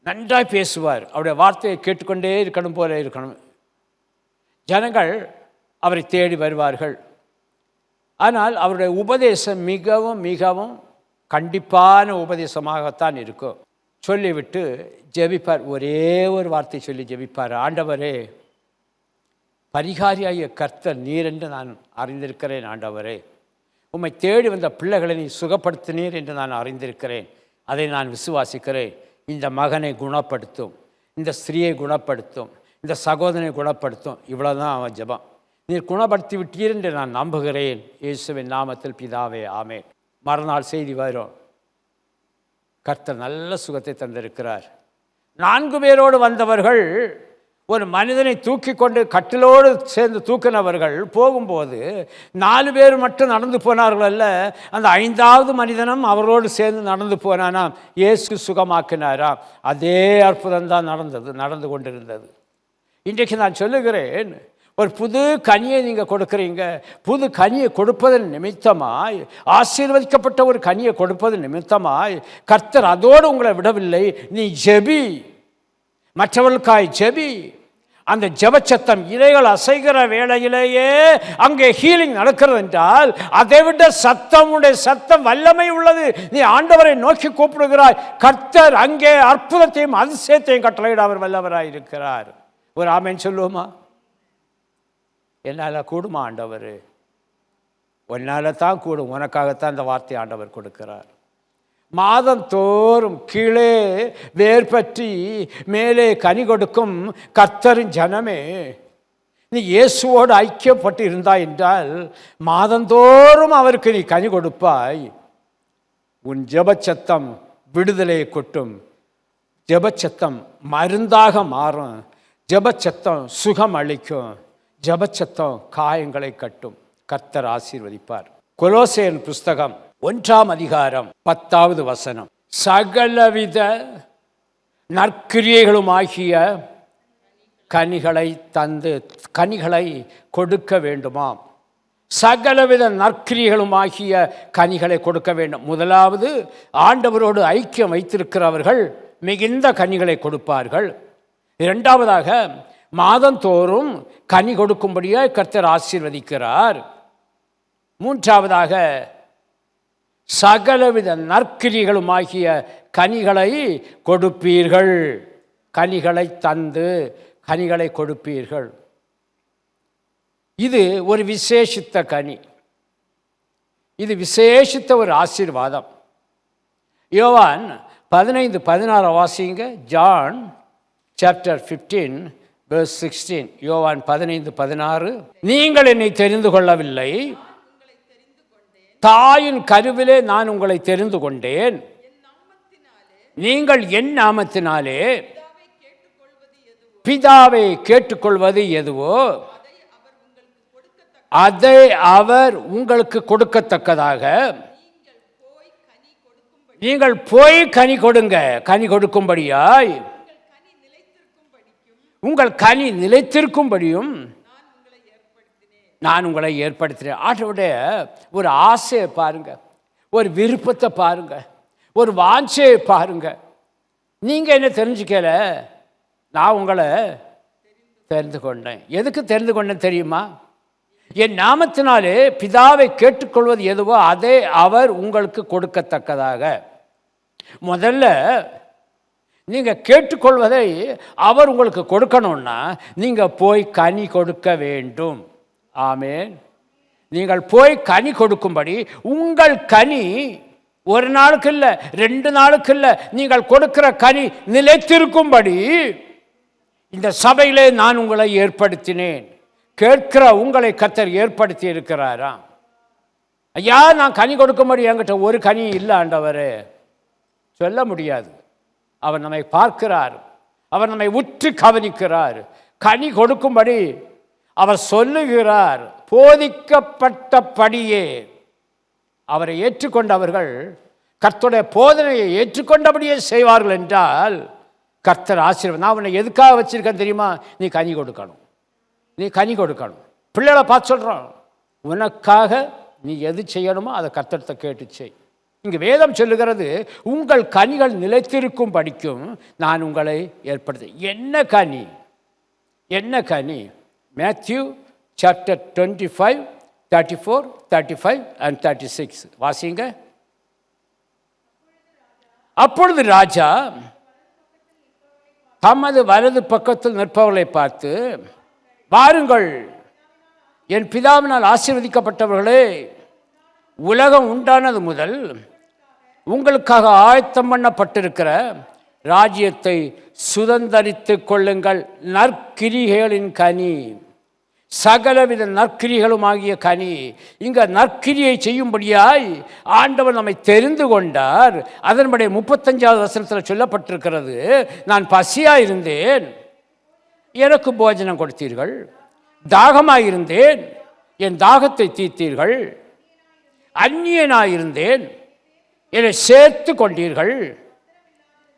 S1: நன்றாய் பேசுவார், அவருடைய வார்த்தையை கேட்டுக்கொண்டே இருக்கணும் போல இருக்கணும். ஜனங்கள் அவரை தேடி வருவார்கள். ஆனால் அவருடைய உபதேசம் மிகவும் மிகவும் கண்டிப்பான உபதேசமாகத்தான் இருக்கும். சொல்லிவிட்டு ஜெபிப்பார், ஒரே ஒரு வார்த்தை சொல்லி ஜெபிப்பார், ஆண்டவரே, பரிகாரியாகிய கர்த்தர் நீர் என்று நான் அறிந்திருக்கிறேன். ஆண்டவரே, உம்மை தேடி வந்த பிள்ளைகளை நீ சுகப்படுத்தினீர் என்று நான் அறிந்திருக்கிறேன். அதை நான் விசுவாசிக்கிறேன். இந்த மகனை குணப்படுத்தும், இந்த ஸ்திரீயை குணப்படுத்தும், இந்த சகோதரனை குணப்படுத்தும். இவ்வளோதான் அவன் ஜெபம். நீர் குணப்படுத்தி விட்டீர் என்று நான் நம்புகிறேன். இயேசுவின் நாமத்தில் பிதாவே, ஆமென். மறுநாள் செய்தி வரும், கர்த்தர் நல்ல சுகத்தை தந்திருக்கிறார். 4 பேரோடு வந்தவர்கள் ஒரு மனிதனை தூக்கி கொண்டு கட்டிலோடு சேர்ந்து தூக்கினவர்கள் போகும்போது 4 பேர் மட்டும் நடந்து போனார்கள் அல்ல, அந்த 5வது மனிதனும் அவரோடு சேர்ந்து நடந்து போனானாம். இயேசு சுகமாக்கினாராம். அதே அற்புதம் தான் நடந்து கொண்டிருந்தது. இன்றைக்கு நான் சொல்லுகிறேன், ஒரு புது கனியை நீங்கள் கொடுக்குறீங்க. புது கனியை கொடுப்பதன் நிமித்தமாய், ஆசீர்வதிக்கப்பட்ட ஒரு கனியை கொடுப்பதன் நிமித்தமாய் கர்த்தர் அதோடு உங்களை விடவில்லை. நீ ஜெபி, மற்றவர்களுக்காய் ஜெபி. அந்த ஜெபச்சத்தம் இலைகள் அசைகிற வேளையிலேயே அங்கே ஹீலிங் நடக்கிறது என்றால், அதை விட சத்தமுடைய சத்தம் வல்லமை உள்ளது. நீ ஆண்டவரை நோக்கி கூப்பிடுகிறாய், கர்த்தர் அங்கே அற்புதத்தையும் அதிசயத்தையும் கட்டளையிட அவர் வல்லவராய் இருக்கிறார். ஒரு ஆமென் சொல்லுவோமா? என்னால் கூடுமா ஆண்டவர்? உன்னால் தான் கூடும். உனக்காகத்தான் இந்த வார்த்தை ஆண்டவர் கொடுக்கிறார். மாதந்தோறும் கீழே வேர் பற்றி மேலே கனி கொடுக்கும் கர்த்தரின் ஜனமே, நீ இயேசுவோடு ஐக்கியப்பட்டு இருந்தாய் என்றால் மாதந்தோறும் அவருக்கு நீ கனி கொடுப்பாய். உன் ஜெபச்சத்தம் விடுதலையை கொட்டும், ஜெபச்சத்தம் மருந்தாக மாறும், ஜெபச்சத்தம் சுகம் அளிக்கும், ஜெபச்சத்தம் காயங்களை கட்டும். கர்த்தர் ஆசீர்வதிப்பார். கொலோசேயன் புஸ்தகம் 1ஆம் அதிகாரம் 10வது வசனம், சகலவித நற்கிரியைகளுமாகிய கனிகளை தந்து கனிகளை கொடுக்க வேண்டுமாம். சகலவித நற்கிரியைகளுமாகிய கனிகளை கொடுக்க வேண்டும். முதலாவது, ஆண்டவரோடு ஐக்கியம் வைத்திருக்கிறவர்கள் மிகுந்த கனிகளை கொடுப்பார்கள். 2வதாக, மாதந்தோறும் கனி கொடுக்கும்படியாக கர்த்தர் ஆசீர்வதிக்கிறார். 3வதாக, சகலவித நற்கிரிகளுமாகிய கனிகளை கொடுப்பீர்கள். கனிகளை தந்து கனிகளை கொடுப்பீர்கள். இது ஒரு விசேஷித்த கனி, இது விசேஷித்த ஒரு ஆசீர்வாதம். யோவான் 15:16 வாசிங்க. John chapter 15 verse 16. யோவான் 15:16. நீங்கள் என்னை தெரிந்து கொள்ளவில்லை, தாயின் கருவிலே நான் உங்களை தெரிந்து கொண்டேன். நீங்கள் என் நாமத்தினாலே பிதாவை கேட்டுக்கொள்வது எதுவோ அதை அவர் உங்களுக்கு கொடுக்கத்தக்கதாக நீங்கள் போய் கனி கொடுங்க. கனி கொடுக்கும்படியாய் உங்கள் கனி நிலைத்திருக்கும்படியும் நான் உங்களை ஏற்படுத்தினேன். ஆண்டவருடைய ஒரு ஆசையை பாருங்க, ஒரு விருப்பத்தை பாருங்க, ஒரு வாஞ்சையை பாருங்க. நீங்க என்ன தெரிஞ்சுக்கல, நான் உங்களை தெரிந்து கொண்டேன். எதுக்கு தெரிந்து கொண்டேன் தெரியுமா? என் நாமத்தினாலே பிதாவை கேட்டுக்கொள்வது எதுவோ அதை அவர் உங்களுக்கு கொடுக்கத்தக்கதாக. முதல்ல நீங்க கேட்டுக்கொள்வதை அவர் உங்களுக்கு கொடுக்கணும்னா நீங்க போய் கனி கொடுக்க வேண்டும். ஆமென். நீங்கள் போய் கனி கொடுக்கும்படி உங்கள் கனி ஒரு நாளுக்கு இல்லை, 2 நாளுக்கு இல்லை, நீங்கள் கொடுக்கிற கனி நிலைத்திருக்கும்படி இந்த சபையிலே நான் உங்களை ஏற்படுத்தினேன். கேட்கிற உங்களை கர்த்தர் ஏற்படுத்தி இருக்கிறாராம். ஐயா, நான் கனி கொடுக்கும்படி என்கிட்ட ஒரு கனி இல்லை ஆண்டவரே சொல்ல முடியாது. அவர் நம்மை பார்க்கிறார், அவர் நம்மை உற்று கவனிக்கிறார். கனி கொடுக்கும்படி அவர் சொல்லுகிறார். போதிக்கப்பட்டபடியே அவரை ஏற்றுக்கொண்டவர்கள் கர்த்தருடைய போதனையை ஏற்றுக்கொண்டபடியே செய்வார்கள் என்றால் கர்த்தர் ஆசீர்வாதம். நான் உன்னை எதுக்காக வச்சிருக்கேன் தெரியுமா? நீ கனி கொடுக்கணும், நீ கனி கொடுக்கணும். பிள்ளைகளை பார்த்து சொல்கிறோம், உனக்காக நீ எது செய்யணுமோ அதை கர்த்தர்கிட்ட கேட்டு செய். இங்கு வேதம் சொல்லுகிறது, உங்கள் கனிகள் நிலைத்திருக்கும் படிக்கும் நான் உங்களை ஏற்படுத்த. என்ன கனி? என்ன கனி? மேத்யூ சாப்டர் 25, 34, 35 and 36 வாசிங்க. அப்பொழுது ராஜா தமது வலது பக்கத்தில் நிற்பவர்களை பார்த்து, வாருங்கள் என் பிதாவினால் ஆசீர்வதிக்கப்பட்டவர்களே, உலகம் உண்டானது முதல் உங்களுக்காக ஆயத்தம் பண்ணப்பட்டிருக்கிற ராஜ்யத்தை சுதந்தரித்து கொள்ளுங்கள். நற்கிரிகளின் கனி, சகலவித நற்கிரிகளும் ஆகிய கனி. இங்க நற்கிரியை செய்யும்படியாய் ஆண்டவர் நம்மை தெரிந்து கொண்டார். அதன்படி 35வது வசனத்தில் சொல்லப்பட்டிருக்கிறது, நான் பசியாயிருந்தேன், எனக்கு போஜனம் கொடுத்தீர்கள். தாகமாயிருந்தேன், என் தாகத்தை தீர்த்தீர்கள். அந்நியனாயிருந்தேன், என்னை சேர்த்து கொண்டீர்கள்.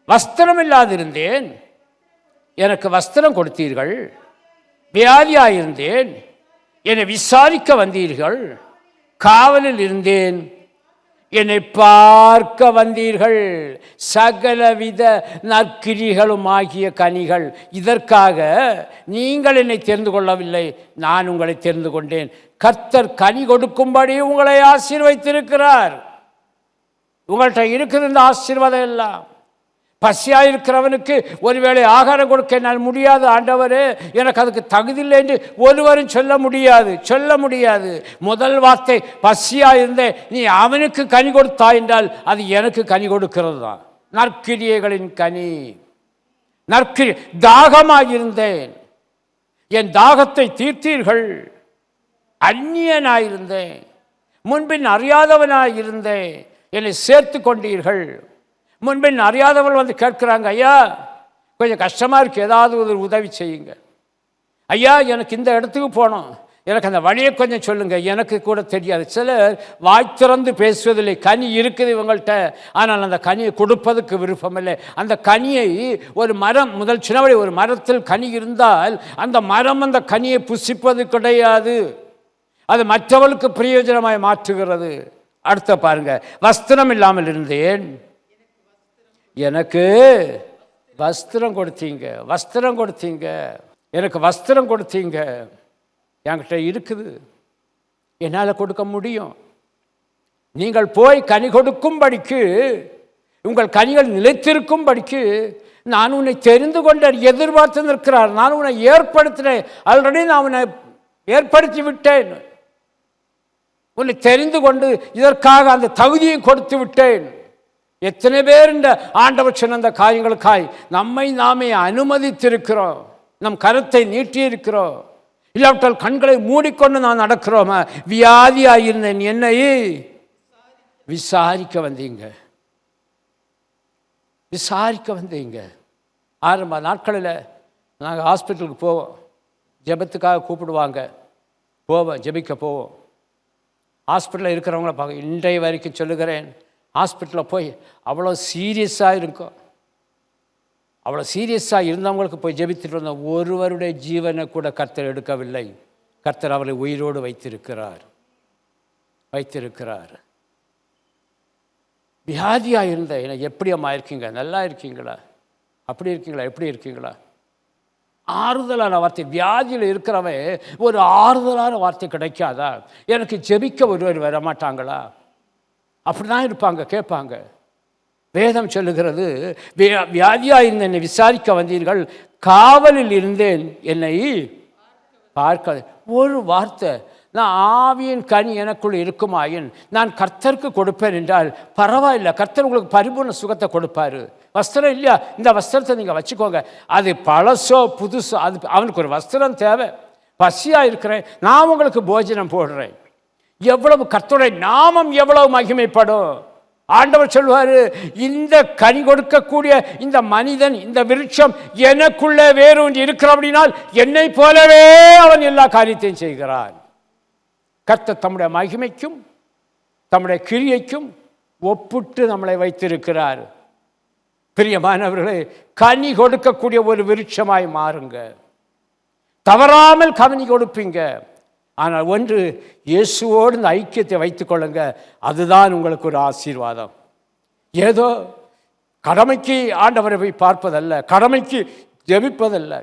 S1: வஸ்திரம் இல்லாதிருந்தேன், எனக்கு வஸ்திரம் கொடுத்தீர்கள். வியாதியாயிருந்தேன், என்னை விசாரிக்க வந்தீர்கள். காவலில் இருந்தேன், என்னை பார்க்க வந்தீர்கள். சகலவித நற்கிரிகளும் ஆகிய கனிகள். இதற்காக நீங்கள் என்னை தெரிந்து கொள்ளவில்லை, நான் உங்களை தெரிந்து கொண்டேன். கர்த்தர் கனி கொடுக்கும்படி உங்களை ஆசீர்வதித்திருக்கிறார். உங்கள்கிட்ட இருக்குது இந்த ஆசீர்வாதம் எல்லாம். பசியாக இருக்கிறவனுக்கு ஒருவேளை ஆகாரம் கொடுக்க என்னால் முடியாது ஆண்டவரே, எனக்கு அதுக்கு தகுதியில்லை என்று ஒருவரும் சொல்ல முடியாது, சொல்ல முடியாது. முதல் வார்த்தை பசியாக இருந்தேன், நீ அவனுக்கு கனி கொடுத்தா என்றால் அது எனக்கு கனி கொடுக்கிறது தான். நற்கிரியைகளின் கனி. நற்கிரி. தாகமாயிருந்தேன், என் தாகத்தை தீர்த்தீர்கள். அந்நியனாயிருந்தேன், முன்பின் அறியாதவனாயிருந்தேன், என்னை சேர்த்து கொண்டீர்கள். முன்பின் அறியாதவர்கள் வந்து கேட்குறாங்க, ஐயா கொஞ்சம் கஷ்டமாக இருக்குது, ஏதாவது ஒரு உதவி செய்யுங்க. ஐயா எனக்கு இந்த இடத்துக்கு போகணும், எனக்கு அந்த வழியை கொஞ்சம் சொல்லுங்கள், எனக்கு கூட தெரியாது. சிலர் வாய் திறந்து பேசுவதில்லை. கனி இருக்குது இவங்கள்ட்ட, ஆனால் அந்த கனியை கொடுப்பதுக்கு விருப்பமில்லை. அந்த கனியை ஒரு மரம், முதல் சின்னவழி ஒரு மரத்தில் கனி இருந்தால் அந்த மரம் அந்த கனியை புசிப்பது கிடையாது, அது மற்றவர்களுக்கு பிரயோஜனமாய் மாற்றுகிறது. அடுத்த பாருங்க, வஸ்திரம் இல்லாமல் இருந்தேன், எனக்கு வஸ்திரம் கொடுத்தீங்க. வஸ்திரம் கொடுத்தீங்க, எனக்கு வஸ்திரம் கொடுத்தீங்க. என்கிட்ட இருக்குது, என்னால் கொடுக்க முடியும். நீங்கள் போய் கனி கொடுக்கும்படிக்கு, உங்கள் கனிகள் நிலைத்திருக்கும்படிக்கு நான் உன்னை தெரிந்து கொண்டேன், எதிர்பார்த்து நிற்கிறார். நான் உன்னை ஏற்படுத்தினேன், ஆல்ரெடி நான் உன்னை ஏற்படுத்தி விட்டேன். உன்னை தெரிந்து கொண்டு இதற்காக அந்த தகுதியை கொடுத்து விட்டேன். எத்தனை பேர் இந்த ஆண்டவர் சொன்ன அந்த காரியங்களுக்காய் நம்மை நாமே அனுமதித்திருக்கிறோம், நம் கரத்தை நீட்டியிருக்கிறோம். இல்லாவிட்டால் கண்களை மூடிக்கொண்டு நான் நடக்கிறோமா? வியாதியாயிருந்தேன், என்னை விசாரிக்க வந்தீங்க, விசாரிக்க வந்தீங்க. ஆரம்ப நாட்களில் நாங்கள் ஹாஸ்பிட்டலுக்கு போவோம், ஜெபத்துக்காக கூப்பிடுவாங்க, போவோம், ஜெபிக்க போவோம். ஹாஸ்பிட்டலில் இருக்கிறவங்கள பார்க்க இன்றைய வரைக்கும் சொல்லுகிறேன், ஹாஸ்பிட்டலில் போய் அவ்வளோ சீரியஸாக இருக்கும், அவ்வளோ சீரியஸாக இருந்தவங்களுக்கு போய் ஜெபித்துட்டு வந்தோம். ஒருவருடைய ஜீவனை கூட கர்த்தர் எடுக்கவில்லை. கர்த்தர் அவரை உயிரோடு வைத்திருக்கிறார். வியாதியாக இருந்த என்ன எப்படி அம்மா இருக்கீங்க, நல்லா இருக்கீங்களா, அப்படி இருக்கீங்களா, எப்படி இருக்கீங்களா, ஆறுதலான வார்த்தை. வியாதியில் இருக்கிறவன் ஒரு ஆறுதலான வார்த்தை கிடைக்காதா? எனக்கு ஜெபிக்க ஒருவர் வரமாட்டாங்களா? அப்படி தான் இருப்பாங்க, கேட்பாங்க. வேதம் சொல்லுகிறது, வியாதியாக இருந்த என்னை விசாரிக்க வந்தீர்கள், காவலில் இருந்தேன் என்னை பார்க்க. ஒரு வார்த்தை, நான் ஆவியின் கனி எனக்குள் இருக்குமாயின் நான் கர்த்தருக்கு கொடுப்பேன் என்றால் பரவாயில்லை, கர்த்தர் உங்களுக்கு பரிபூர்ண சுகத்தை கொடுப்பார். வஸ்திரம் இல்லையா, இந்த வஸ்திரத்தை நீங்கள் வச்சுக்கோங்க, அது பழசோ புதுசோ, அது அவனுக்கு ஒரு வஸ்திரம் தேவை. பசியாக இருக்கிறேன், நான் உங்களுக்கு போஜனம் போடுறேன். எவ்வளவு கர்த்தருடைய நாமம் எவ்வளவு மகிமைப்படும். ஆண்டவர் சொல்வார், இந்த கனி கொடுக்கக்கூடிய இந்த மனிதன், இந்த விருட்சம் எனக்குள்ளே வேரூன்றி இருக்கிறபடினால் என்னை போலவே அவன் எல்லா காரியத்தையும் செய்கிறான். கர்த்தர் தம்முடைய மகிமைக்கும் தம்முடைய கிரியைக்கும் ஒப்பிட்டு நம்மளை வைத்திருக்கிறார். பிரியமானவர்களே, கனி கொடுக்கக்கூடிய ஒரு விருட்சமாய் மாறுங்க. தவறாமல் கனி கொடுப்பீங்க. ஆனால் ஒன்று, இயேசுவோடு இந்த ஐக்கியத்தை வைத்துக்கொள்ளுங்க. அதுதான் உங்களுக்கு ஒரு ஆசீர்வாதம். ஏதோ கடமைக்கு ஆண்டவரை போய் பார்ப்பதல்ல, கடமைக்கு ஜெபிப்பதல்ல.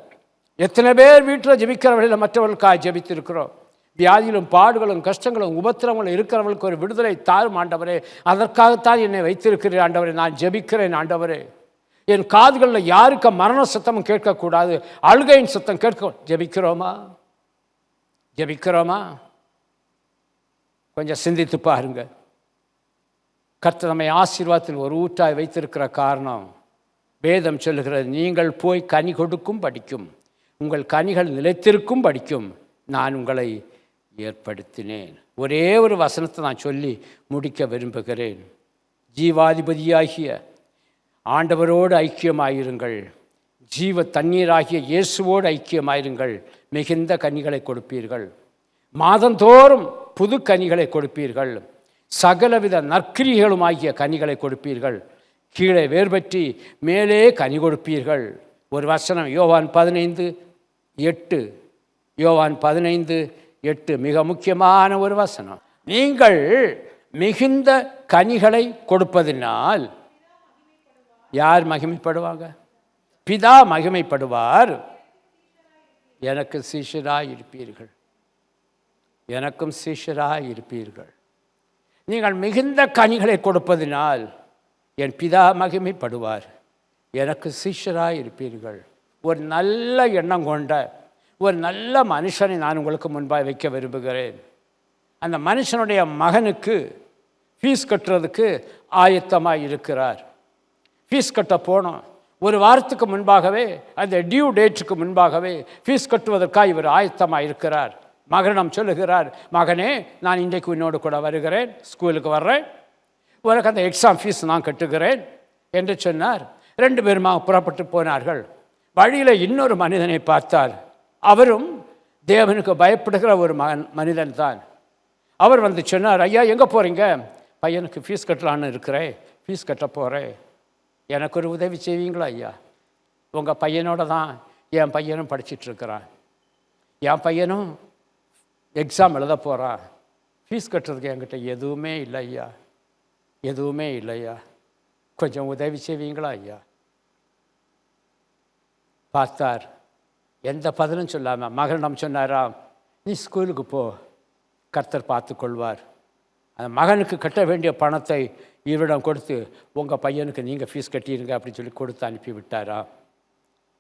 S1: எத்தனை பேர் வீட்டில் ஜெபிக்கிறவர்களில் மற்றவர்களுக்காக ஜெபித்திருக்கிறோம். வியாதியிலும் பாடுகளும் கஷ்டங்களும் உபத்திரங்களும் இருக்கிறவர்களுக்கு ஒரு விடுதலை தாரும் ஆண்டவரே. அதற்காகத்தான் என்னை வைத்திருக்கிறேன் ஆண்டவரே. நான் ஜெபிக்கிறேன் ஆண்டவரே. என் காதுகளில் யாருக்கு மரண சத்தமும் கேட்கக்கூடாது, அழுகையின் சத்தம் கேட்க. ஜெபிக்கிறோமா? கொஞ்சம் சிந்தித்து பாருங்க. கர்த்தர் நம்மை ஆசீர்வாதத்தில் ஒரு ஊற்றாய் வைத்திருக்கிற காரணம் வேதம் சொல்லுகிறது, நீங்கள் போய் கனி கொடுக்கும் படிக்கும், உங்கள் கனிகள் நிலைத்திருக்கும் படிக்கும் நான் உங்களை ஏற்படுத்தினேன். ஒரே ஒரு வசனத்தை நான் சொல்லி முடிக்க விரும்புகிறேன். ஜீவாதிபதியாகிய ஆண்டவரோடு ஐக்கியமாயிருங்கள், ஜீவ தண்ணீராகிய இயேசுவோடு ஐக்கியமாயிருங்கள், மிகுந்த கனிகளை கொடுப்பீர்கள். மாதந்தோறும் புது கனிகளை கொடுப்பீர்கள், சகலவித நற்கிரிகளும் ஆகிய கனிகளை கொடுப்பீர்கள். கீழே வேர்பற்றி மேலே கனி கொடுப்பீர்கள். ஒரு வசனம் யோவான் 15:8. யோவான் 15:8 மிக முக்கியமான ஒரு வசனம். நீங்கள் மிகுந்த கனிகளை கொடுப்பதினால் யார் மகிமைப்படுவாங்க? பிதா மகிமைப்படுவார். எனக்கு சீஷராய் இருப்பீர்கள், எனக்கும் சீஷராய் இருப்பீர்கள். நீங்கள் மிகுந்த கனிகளை கொடுப்பதினால் என் பிதா மகிமைப்படுவார், எனக்கு சீஷராய் இருப்பீர்கள். ஒரு நல்ல எண்ணம் கொண்ட ஒரு நல்ல மனுஷனை நான் உங்களுக்கு முன்பாக வைக்க விரும்புகிறேன். அந்த மனுஷனுடைய மகனுக்கு ஃபீஸ் கட்டுறதுக்கு ஆயத்தமாக இருக்கிறார். ஃபீஸ் கட்ட போனோம். ஒரு வாரத்துக்கு முன்பாகவே, அந்த டியூ டேட்டுக்கு முன்பாகவே ஃபீஸ் கட்டுவதற்காக இவர் ஆயத்தமாக இருக்கிறார். மகனிடம் சொல்லுகிறார், மகனே நான் இன்றைக்கு உன்னோடு கூட வருகிறேன், ஸ்கூலுக்கு வர்றேன், உனக்கு அந்த எக்ஸாம் ஃபீஸ் நான் கட்டுகிறேன் என்று சொன்னார். 2 பேருமா புறப்பட்டு போனார்கள். வழியில் இன்னொரு மனிதனை பார்த்தார். அவரும் தேவனுக்கு பயப்படுகிற ஒரு மனிதன் தான். அவர் வந்து சொன்னார், ஐயா எங்கே போகிறீங்க? பையனுக்கு ஃபீஸ் கட்டலான்னு இருக்கிறேன், ஃபீஸ் கட்ட போகிறேன், எனக்கு ஒரு உதவி செய்வீங்களா ஐயா? உங்கள் பையனோட தான் என் பையனும் படிச்சிட்ருக்கிறான், என் பையனும் எக்ஸாம் எழுத போகிறான், ஃபீஸ் கட்டுறதுக்கு என்கிட்ட எதுவுமே இல்லை ஐயா, எதுவுமே இல்லையா, கொஞ்சம் உதவி செய்வீங்களா ஐயா? பார்த்தார். எந்த பதிலும் சொல்லாமல் மகனிடம் சொன்னாராம், நீ ஸ்கூலுக்கு போ, கர்த்தர் பார்த்து கொள்வார். அந்த மகனுக்கு கட்ட வேண்டிய பணத்தை இவரிடம் கொடுத்து, உங்கள் பையனுக்கு நீங்கள் ஃபீஸ் கட்டிடுங்க அப்படின்னு சொல்லி கொடுத்து அனுப்பி விட்டாரா.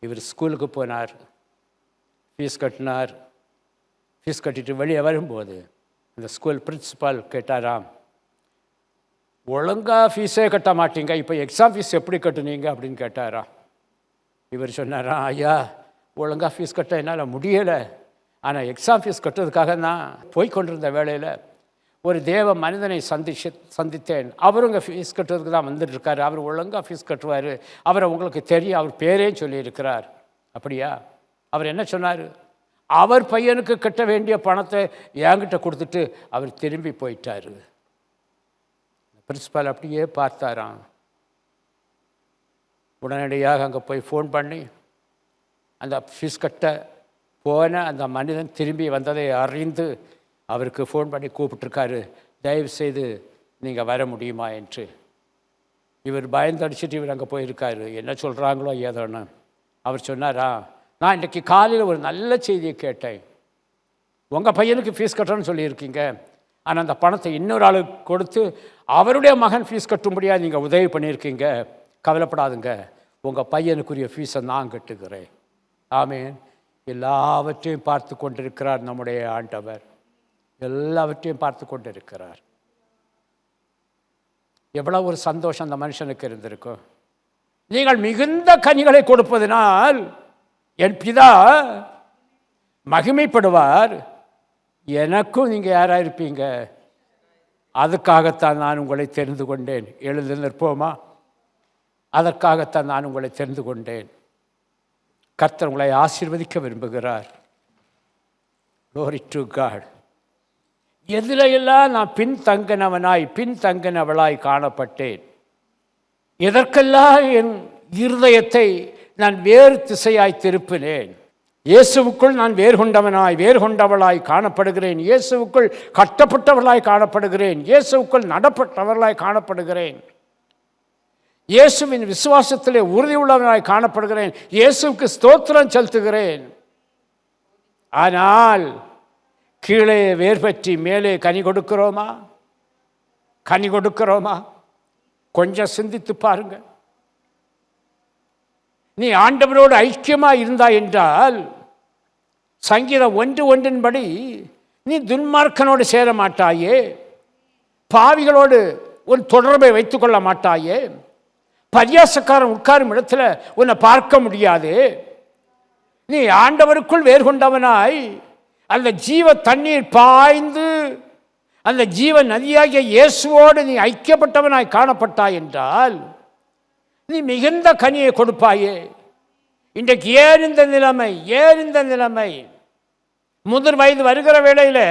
S1: இவர் ஸ்கூலுக்கு போனார், ஃபீஸ் கட்டினார். ஃபீஸ் கட்டிட்டு வெளியே வரும்போது அந்த ஸ்கூல் பிரின்சிபால் கேட்டாராம், ஒழுங்காக ஃபீஸே கட்ட மாட்டீங்க, இப்போ எக்ஸாம் ஃபீஸ் எப்படி கட்டுனீங்க அப்படின்னு கேட்டாராம். இவர் சொன்னாரா, ஐயா ஒழுங்காக ஃபீஸ் கட்ட என்னால் முடியலை, ஆனால் எக்ஸாம் ஃபீஸ் கட்டுறதுக்காக நான் போய் கொண்டிருந்த வேளையில் ஒரு தேவ மனிதனை சந்தித்தேன். அவரும் இங்கே ஃபீஸ் கட்டுறதுக்கு தான் வந்துட்டுருக்காரு. அவர் ஒழுங்காக ஃபீஸ் கட்டுவார். அவரை உங்களுக்கு தெரியும், அவர் பேரே சொல்லியிருக்கிறார். அப்படியா? அவர் என்ன சொன்னார்? அவர் பையனுக்கு கட்ட வேண்டிய பணத்தை என்கிட்ட கொடுத்துட்டு அவர் திரும்பி போயிட்டார். பிரின்சிபால் அப்படியே பார்த்தாராம். உடனடியாக அங்கே போய் ஃபோன் பண்ணி அந்த ஃபீஸ் கட்ட போன அந்த மனிதன் திரும்பி வந்ததை அறிந்து அவருக்கு ஃபோன் பண்ணி கூப்பிட்டுருக்காரு, தயவு செய்து நீங்கள் வர முடியுமா என்று. இவர் பயந்தடிச்சிட்டு இவர் அங்கே போயிருக்காரு. என்ன சொல்கிறாங்களோ ஏதோன்னு. அவர் சொன்னாரா, நான் இன்றைக்கி காலையில் ஒரு நல்ல செய்தியை கேட்டேன். உங்கள் பையனுக்கு ஃபீஸ் கட்டணும்னு சொல்லியிருக்கீங்க, ஆனால் அந்த பணத்தை இன்னொரு ஆளுக்கு கொடுத்து அவருடைய மகன் ஃபீஸ் கட்டும்படியாக நீங்கள் உதவி பண்ணியிருக்கீங்க. கவலைப்படாதுங்க, உங்கள் பையனுக்குரிய ஃபீஸை நான் கட்டுக்கிறேன். ஆமேன். எல்லாவற்றையும் பார்த்து கொண்டிருக்கிறார் நம்முடைய ஆண்டவர். எல்லாவற்றையும் பார்த்து கொண்டிருக்கிறார். எவ்வளோ ஒரு சந்தோஷம் அந்த மனுஷனுக்கு இருந்திருக்கும். நீங்கள் மிகுந்த கனிகளை கொடுப்பதனால் என் பிதா மகிமைப்படுவார். எனக்கும் நீங்கள் யாராக இருப்பீங்க? அதுக்காகத்தான் நான் உங்களை தெரிந்து கொண்டேன். எழுந்து நிற்போமா? அதற்காகத்தான் நான் உங்களை தெரிந்து கொண்டேன். கர்த்தர் உங்களை ஆசீர்வதிக்க விரும்புகிறார். Glory to God. எதிலையெல்லாம் நான் பின்தங்கினவளாய் காணப்பட்டேன். எதற்கெல்லாம் என் இருதயத்தை நான் வேறு திசையாய் திருப்பினேன். இயேசுவுக்குள் நான் வேறு கொண்டவளாய் காணப்படுகிறேன். இயேசுவுக்குள் கட்டப்பட்டவளாய் காணப்படுகிறேன். இயேசுவுக்குள் நடப்பட்டவர்களாய் காணப்படுகிறேன். இயேசுவின் விசுவாசத்திலே உறுதி உள்ளவனாய் காணப்படுகிறேன். இயேசுவுக்கு ஸ்தோத்திரம் செலுத்துகிறேன். ஆனால் கீழே வேர் பற்றி மேலே கனி கொடுக்கிறோமா? கொஞ்சம் சிந்தித்து பாருங்க. நீ ஆண்டவரோடு ஐக்கியமாக இருந்தாய் என்றால் சங்கீதம் 1:1 நீ துன்மார்க்கனோடு சேர மாட்டாயே, பாவிகளோடு உன் தொடர்பை வைத்துக்கொள்ள மாட்டாயே, பரியாசக்காரன் உட்காரும் இடத்துல உன்னை பார்க்க முடியாது. நீ ஆண்டவருக்குள் வேறு கொண்டவனாய் அந்த ஜீவ தண்ணீர் பாய்ந்து அந்த ஜீவ நதியாகிய இயேசுவோடு நீ ஐக்கியப்பட்டவனாய் காணப்பட்டாய் என்றால் நீ மிகுந்த கனியை கொடுப்பாயே. இன்றைக்கு ஏன் இந்த நிலைமை? முதிர் வயது வருகிற வேளையில்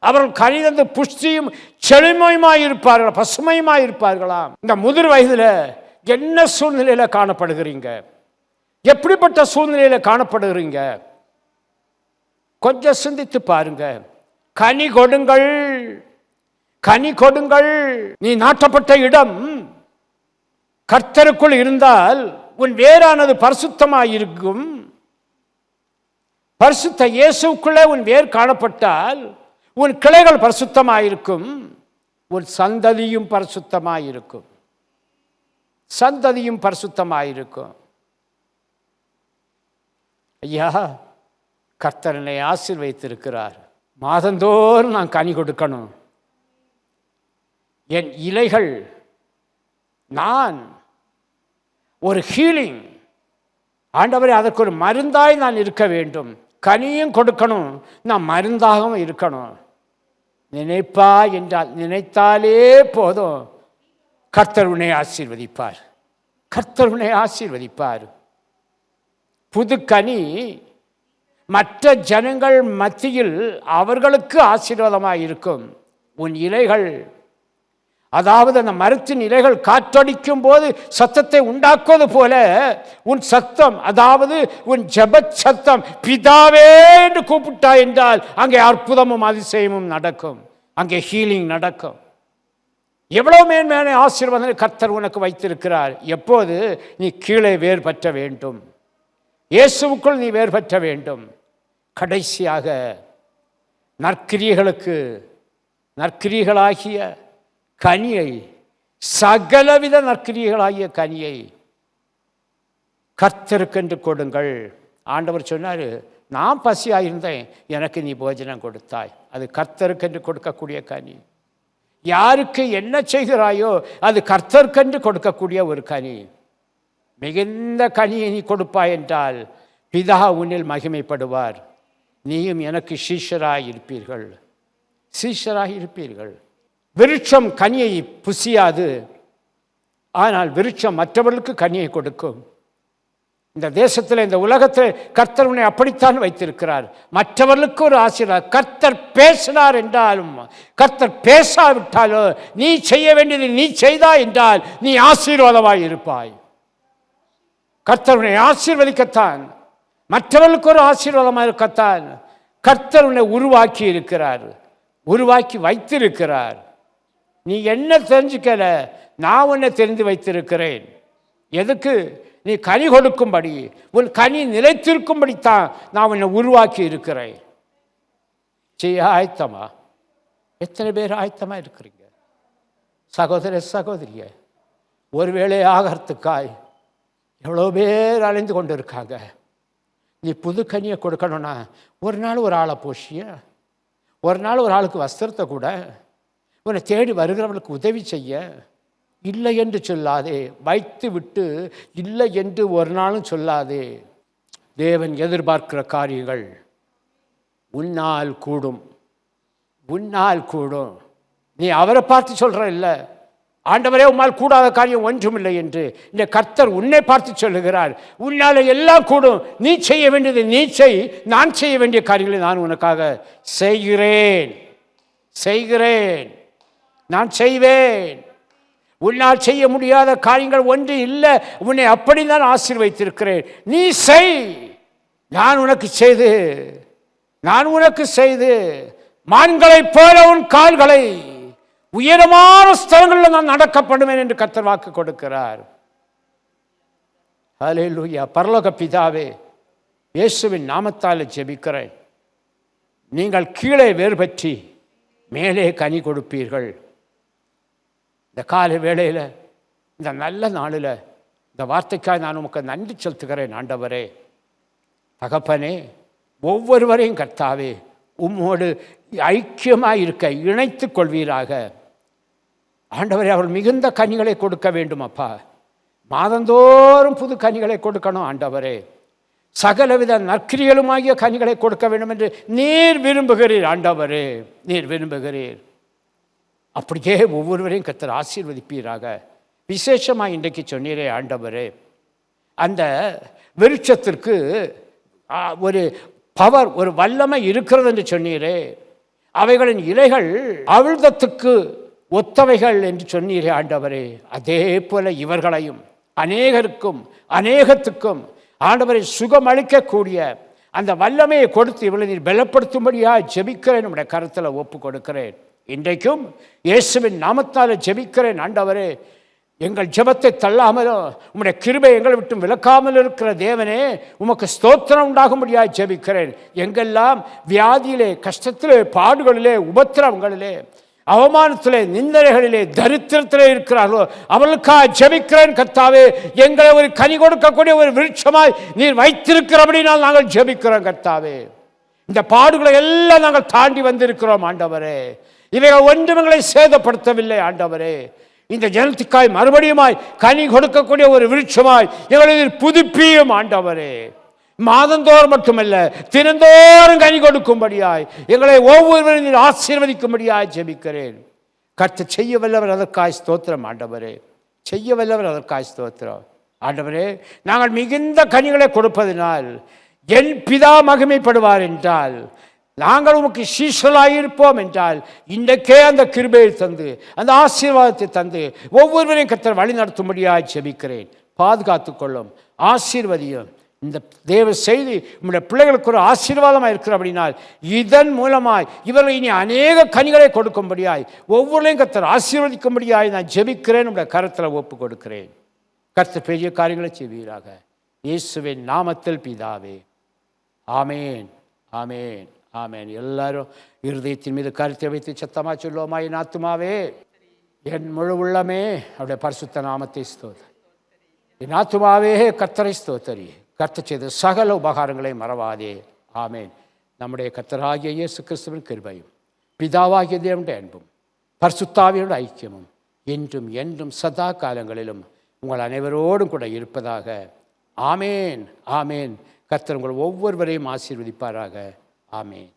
S1: அவர்கள் கனிதந்து புஷ்டியும் செழுமையுமாயிருப்பார்கள், பசுமையுமாயிருப்பார்களாம். இந்த முதிர் வயதில் என்ன சூழ்நிலையில் காணப்படுகிறீங்க? எப்படிப்பட்ட சூழ்நிலையில் காணப்படுகிறீங்க? கொஞ்சம் சிந்தித்து பாருங்க. கனி கொடுங்கள். நீ நாட்டப்பட்ட இடம் கர்த்தருக்குள் இருந்தால் உன் வேரானது பரிசுத்தமாயிருக்கும். பரிசுத்த இயேசுக்குள்ளே உன் வேர் காணப்பட்டால் உன் கிளைகள் பரிசுத்தமாயிருக்கும். உன் சந்ததியும் பரிசுத்தமாயிருக்கும். ஐயா, கர்த்தர் என்னை ஆசீர்வதித்திருக்கிறார். மாதந்தோறும் நான் கனி கொடுக்கணும். என் இலைகள், நான் ஒரு ஹீலிங், ஆண்டவரே அதற்கு ஒரு மருந்தாய் நான் இருக்க வேண்டும். கனியும் கொடுக்கணும், நான் மருந்தாகவும் இருக்கணும். நினைத்தாலே போதும், கர்த்தர் உன்னை ஆசீர்வதிப்பார். புது கனி மற்ற ஜனங்கள் மத்தியில் அவர்களுக்கு ஆசீர்வாதமாக இருக்கும். உன் இலைகள், அதாவது அந்த மரத்தின் இலைகள் காற்றடிக்கும் போது சத்தத்தை உண்டாக்குவது போல உன் சத்தம், அதாவது உன் ஜெப சத்தம் பிதாவே என்று கூப்பிட்டா என்றால் அங்கே அற்புதமும் அதிசயமும் நடக்கும். அங்கே ஹீலிங் நடக்கும். எவ்வளவு மேன்மையான ஆசீர்வாதம் கர்த்தர் உனக்கு வைத்திருக்கிறார். எப்போது நீ கீழே வேர் பற்ற வேண்டும், இயேசுவுக்குள் நீ வேர் பற்ற வேண்டும். கடைசியாக நற்கிரியைகளாகிய கனியை, சகலவித நற்கிரியைகளாகிய கனியை கர்த்தருக்கென்று கொடுங்கள். ஆண்டவர் சொன்னார், நான் பசியாயிருந்தேன், எனக்கு நீ போஜனம் கொடுத்தாய். அது கர்த்தருக்கென்று கொடுக்கக்கூடிய கனி. யாருக்கு என்ன செய்கிறாயோ அது கர்த்தருக்கென்று கொடுக்கக்கூடிய ஒரு கனி. மிகுந்த கனியை நீ கொடுப்பாய் என்றால் பிதா உன்னில் மகிமைப்படுவார். நீயும் எனக்கு சீஷராய் இருப்பீர்கள். சீஷராக இருப்பீர்கள். விருட்சம் கனியை புசியாது, ஆனால் விருட்சம் மற்றவர்களுக்கு கனியை கொடுக்கும். இந்த தேசத்தில், இந்த உலகத்தில் கர்த்தர் உன்னை அப்படித்தான் வைத்திருக்கிறார். மற்றவர்களுக்கு ஒரு ஆசீர்வாதம். கர்த்தர் பேசினார் என்றாலும், கர்த்தர் பேசாவிட்டாலோ, நீ செய்ய வேண்டியது நீ செய்தா என்றால் நீ ஆசீர்வாதமாய் இருப்பாய். கர்த்தர் உன்னை ஆசீர்வதிக்கத்தான், மற்றவர்களுக்கு ஒரு ஆசீர்வாதமாக இருக்கத்தான் கர்த்தர் உன்னை உருவாக்கி இருக்கிறார், உருவாக்கி வைத்திருக்கிறார். நீ என்ன தெரிஞ்சுக்கல, நான் உன்னை தெரிந்து வைத்திருக்கிறேன். எதுக்கு? நீ கனி கொடுக்கும்படி, உன் கனி நிலைத்திருக்கும்படித்தான் நான் உன்னை உருவாக்கி இருக்கிறேன். செய்ய ஆயத்தமா? எத்தனை பேர் ஆயத்தமா இருக்கிறீங்க? சகோதர சகோதரிய, ஒருவேளை ஆகிறதுக்காய் எவ்வளோ பேர் அலைந்து கொண்டு இருக்காங்க. நீ புது கனியை கொடுக்கணும்னா ஒரு நாள் ஒரு ஆளை போஷிய, ஒரு நாள் ஒரு ஆளுக்கு வஸ்திரத்தை கூட, உன்னை தேடி வருகிறவர்களுக்கு உதவி செய்ய. இல்லை என்று சொல்லாதே, வைத்து விட்டு இல்லை என்று ஒரு நாளும் சொல்லாதே. தேவன் எதிர்பார்க்கிற காரியங்கள் உன்னால் கூடும், உன்னால் கூடும். நீ அவரை பார்த்து சொல்கிற இல்லை, ஆண்டவரே உம்மால் கூடாத காரியம் ஒன்றுமில்லை என்று இந்த கர்த்தர் உன்னை பார்த்து சொல்லுகிறார். உன்னால் எல்லாம் கூடும், நீ செய்ய வேண்டியது நீ செய், நான் செய்ய வேண்டிய காரியங்களை நான் உனக்காக செய்கிறேன், நான் செய்வேன். உன்னால் செய்ய முடியாத காரியங்கள் ஒன்று இல்லை, உன்னை அப்படி தான் ஆசீர்வதித்திருக்கிறேன். நீ செய், நான் உனக்கு செய்து மான்களைப் போல உன் கால்களை உயரமான ஸ்தலங்களில் நான் நடக்கப்படுவேன் என்று கர்த்தர் வாக்கு கொடுக்கிறார். ஹல்லேலூயா. பரலோக பிதாவே, இயேசுவின் நாமத்தால் ஜெபிக்கிறேன். நீங்கள் கீழே வேர் பற்றி மேலே கனி கொடுப்பீர்கள். இந்த காலை வேளையில், இந்த நல்ல நாளில் இந்த வார்த்தைக்காக நான் உமக்கு நன்றி செலுத்துகிறேன். ஆண்டவரே, தகப்பனே, ஒவ்வொருவரையும் கர்த்தாவே உம்மோடு ஐக்கியமாக இருக்க இணைத்துக் கொள்வீராக. ஆண்டவரே, அவர்கள் மிகுந்த கனிகளை கொடுக்க வேண்டும் அப்பா. மாதந்தோறும் புது கனிகளை கொடுக்கணும் ஆண்டவரே. சகலவித நற்கிரிகளுமாகிய கனிகளை கொடுக்க வேண்டும் என்று நீர் விரும்புகிறீர் ஆண்டவரே, நீர் விரும்புகிறீர். அப்படியே ஒவ்வொருவரையும் கர்த்தர் ஆசீர்வதிப்பீராக. விசேஷமாக இன்றைக்கு சொன்னீரே ஆண்டவரே, அந்த விருட்சத்திற்கு ஒரு பவர், ஒரு வல்லமை இருக்கிறது என்று சொன்னீரே. அவைகளின் இலைகள் அவிழ்தத்துக்கு ஒத்தவைகள் என்று சொன்னீரே ஆண்டவரே. அதே போல இவர்களையும் அநேகத்துக்கும் ஆண்டவரை சுகமளிக்கக்கூடிய அந்த வல்லமையை கொடுத்து இவளை நீர் பலப்படுத்தும்படியாக ஜெபிக்கிறேன், நம்முடைய கருத்தில் ஒப்பு கொடுக்கிறேன். இன்றைக்கும் இயேசுவின் நாமத்தால் ஜெபிக்கிறேன் ஆண்டவரே. எங்கள் ஜெபத்தை தள்ளாமலும் உம்முடைய கிருபை எங்களை விட்டு விலக்காமல் இருக்கிற தேவனே, உமக்கு ஸ்தோத்திரம் உண்டாகும்படியாக ஜெபிக்கிறேன். எங்கெல்லாம் வியாதியிலே, கஷ்டத்திலே, பாடுகளிலே, உபத்திரவங்களிலே, அவமானத்திலே, நிந்தனைகளிலே, தரித்திரத்திலே இருக்கிறார்களோ அவளுக்காக ஜெபிக்கிறேன் கர்த்தாவே. எங்களை ஒரு கனி கொடுக்கக்கூடிய ஒரு விருட்சமாய் நீர் வைத்திருக்கிறபடினால் நாங்கள் ஜெபிக்கிறோம் கர்த்தாவே. இந்த பாடுகளை எல்லாம் நாங்கள் தாண்டி வந்திருக்கிறோம் ஆண்டவரே. இவைகள் ஒன்றும் எங்களை சேதப்படுத்தவில்லை ஆண்டவரே. இந்த ஜனத்துக்காய் மறுபடியுமாய் கனி கொடுக்கக்கூடிய ஒரு விருட்சமாய் எங்களை புதுப்பியும் ஆண்டவரே. மாதந்தோறும் மட்டுமல்ல, தினந்தோறும் கனி கொடுக்கும்படியாய் எங்களை ஒவ்வொருவரையும் ஆசீர்வதிக்கும்படியாய் ஜெபிக்கிறேன். கர்த்தர் செய்ய வல்லவர், அதற்காய் ஸ்தோத்திரம் ஆண்டவரே. செய்ய வல்லவர், அதற்காய் ஸ்தோத்திரம் ஆண்டவரே. நாங்கள் மிகுந்த கனிகளை கொடுப்பதினால் என் பிதா மகிமைப்படுவார் என்றால், நாங்கள் உமக்கு சீஷலாயிருப்போம் என்றால், இன்றைக்கே அந்த கிருபையை தந்து, அந்த ஆசீர்வாதத்தை தந்து ஒவ்வொருவரையும் கர்த்தர் வழி நடத்தும்படியாக ஜெபிக்கிறேன். பாதுகாத்து கொள்ளும், ஆசீர்வதியும். இந்த தேவ செய்தி உங்களுடைய பிள்ளைகளுக்கு ஒரு ஆசீர்வாதமாக இருக்கிற அப்படினால், இதன் மூலமாய் இவர்கள் இனி அநேக கனிகளை கொடுக்கும்படியாய் ஒவ்வொருளையும் கர்த்தர் ஆசீர்வதிக்கும்படியாய் நான் ஜெபிக்கிறேன், உங்களுடைய கருத்தில் ஒப்பு கொடுக்கிறேன். கர்த்தர் பெரிய காரியங்களை செய்வீராக. இயேசுவின் நாமத்தில் பிதாவே, ஆமேன், ஆமேன், ஆமேன். எல்லாரும் இருதயத்தின் மீது கருத்தை வைத்து சத்தமாக சொல்லுவோமா? என் ஆத்துமாவே, என் முழு உள்ளமே அவருடைய பரிசுத்த நாமத்தை ஸ்தோத்திரி. என் ஆத்துமாவே கர்த்தரை ஸ்தோத்திரி. கர்த்தர் செய்த சகல உபகாரங்களை மறவாதே. ஆமேன். நம்முடைய கர்த்தராகிய இயேசு கிறிஸ்துவின் கிருபையும், பிதாவாகிய தேவனுடைய அன்பும், பரிசுத்தாவியோட ஐக்கியமும் என்றும் என்றும் சதா காலங்களிலும் உங்கள் அனைவரோடும் கூட இருப்பதாக. ஆமேன், ஆமேன். கர்த்தர் உங்கள் ஒவ்வொருவரையும் ஆசீர்வதிப்பாராக. ஆமேன்.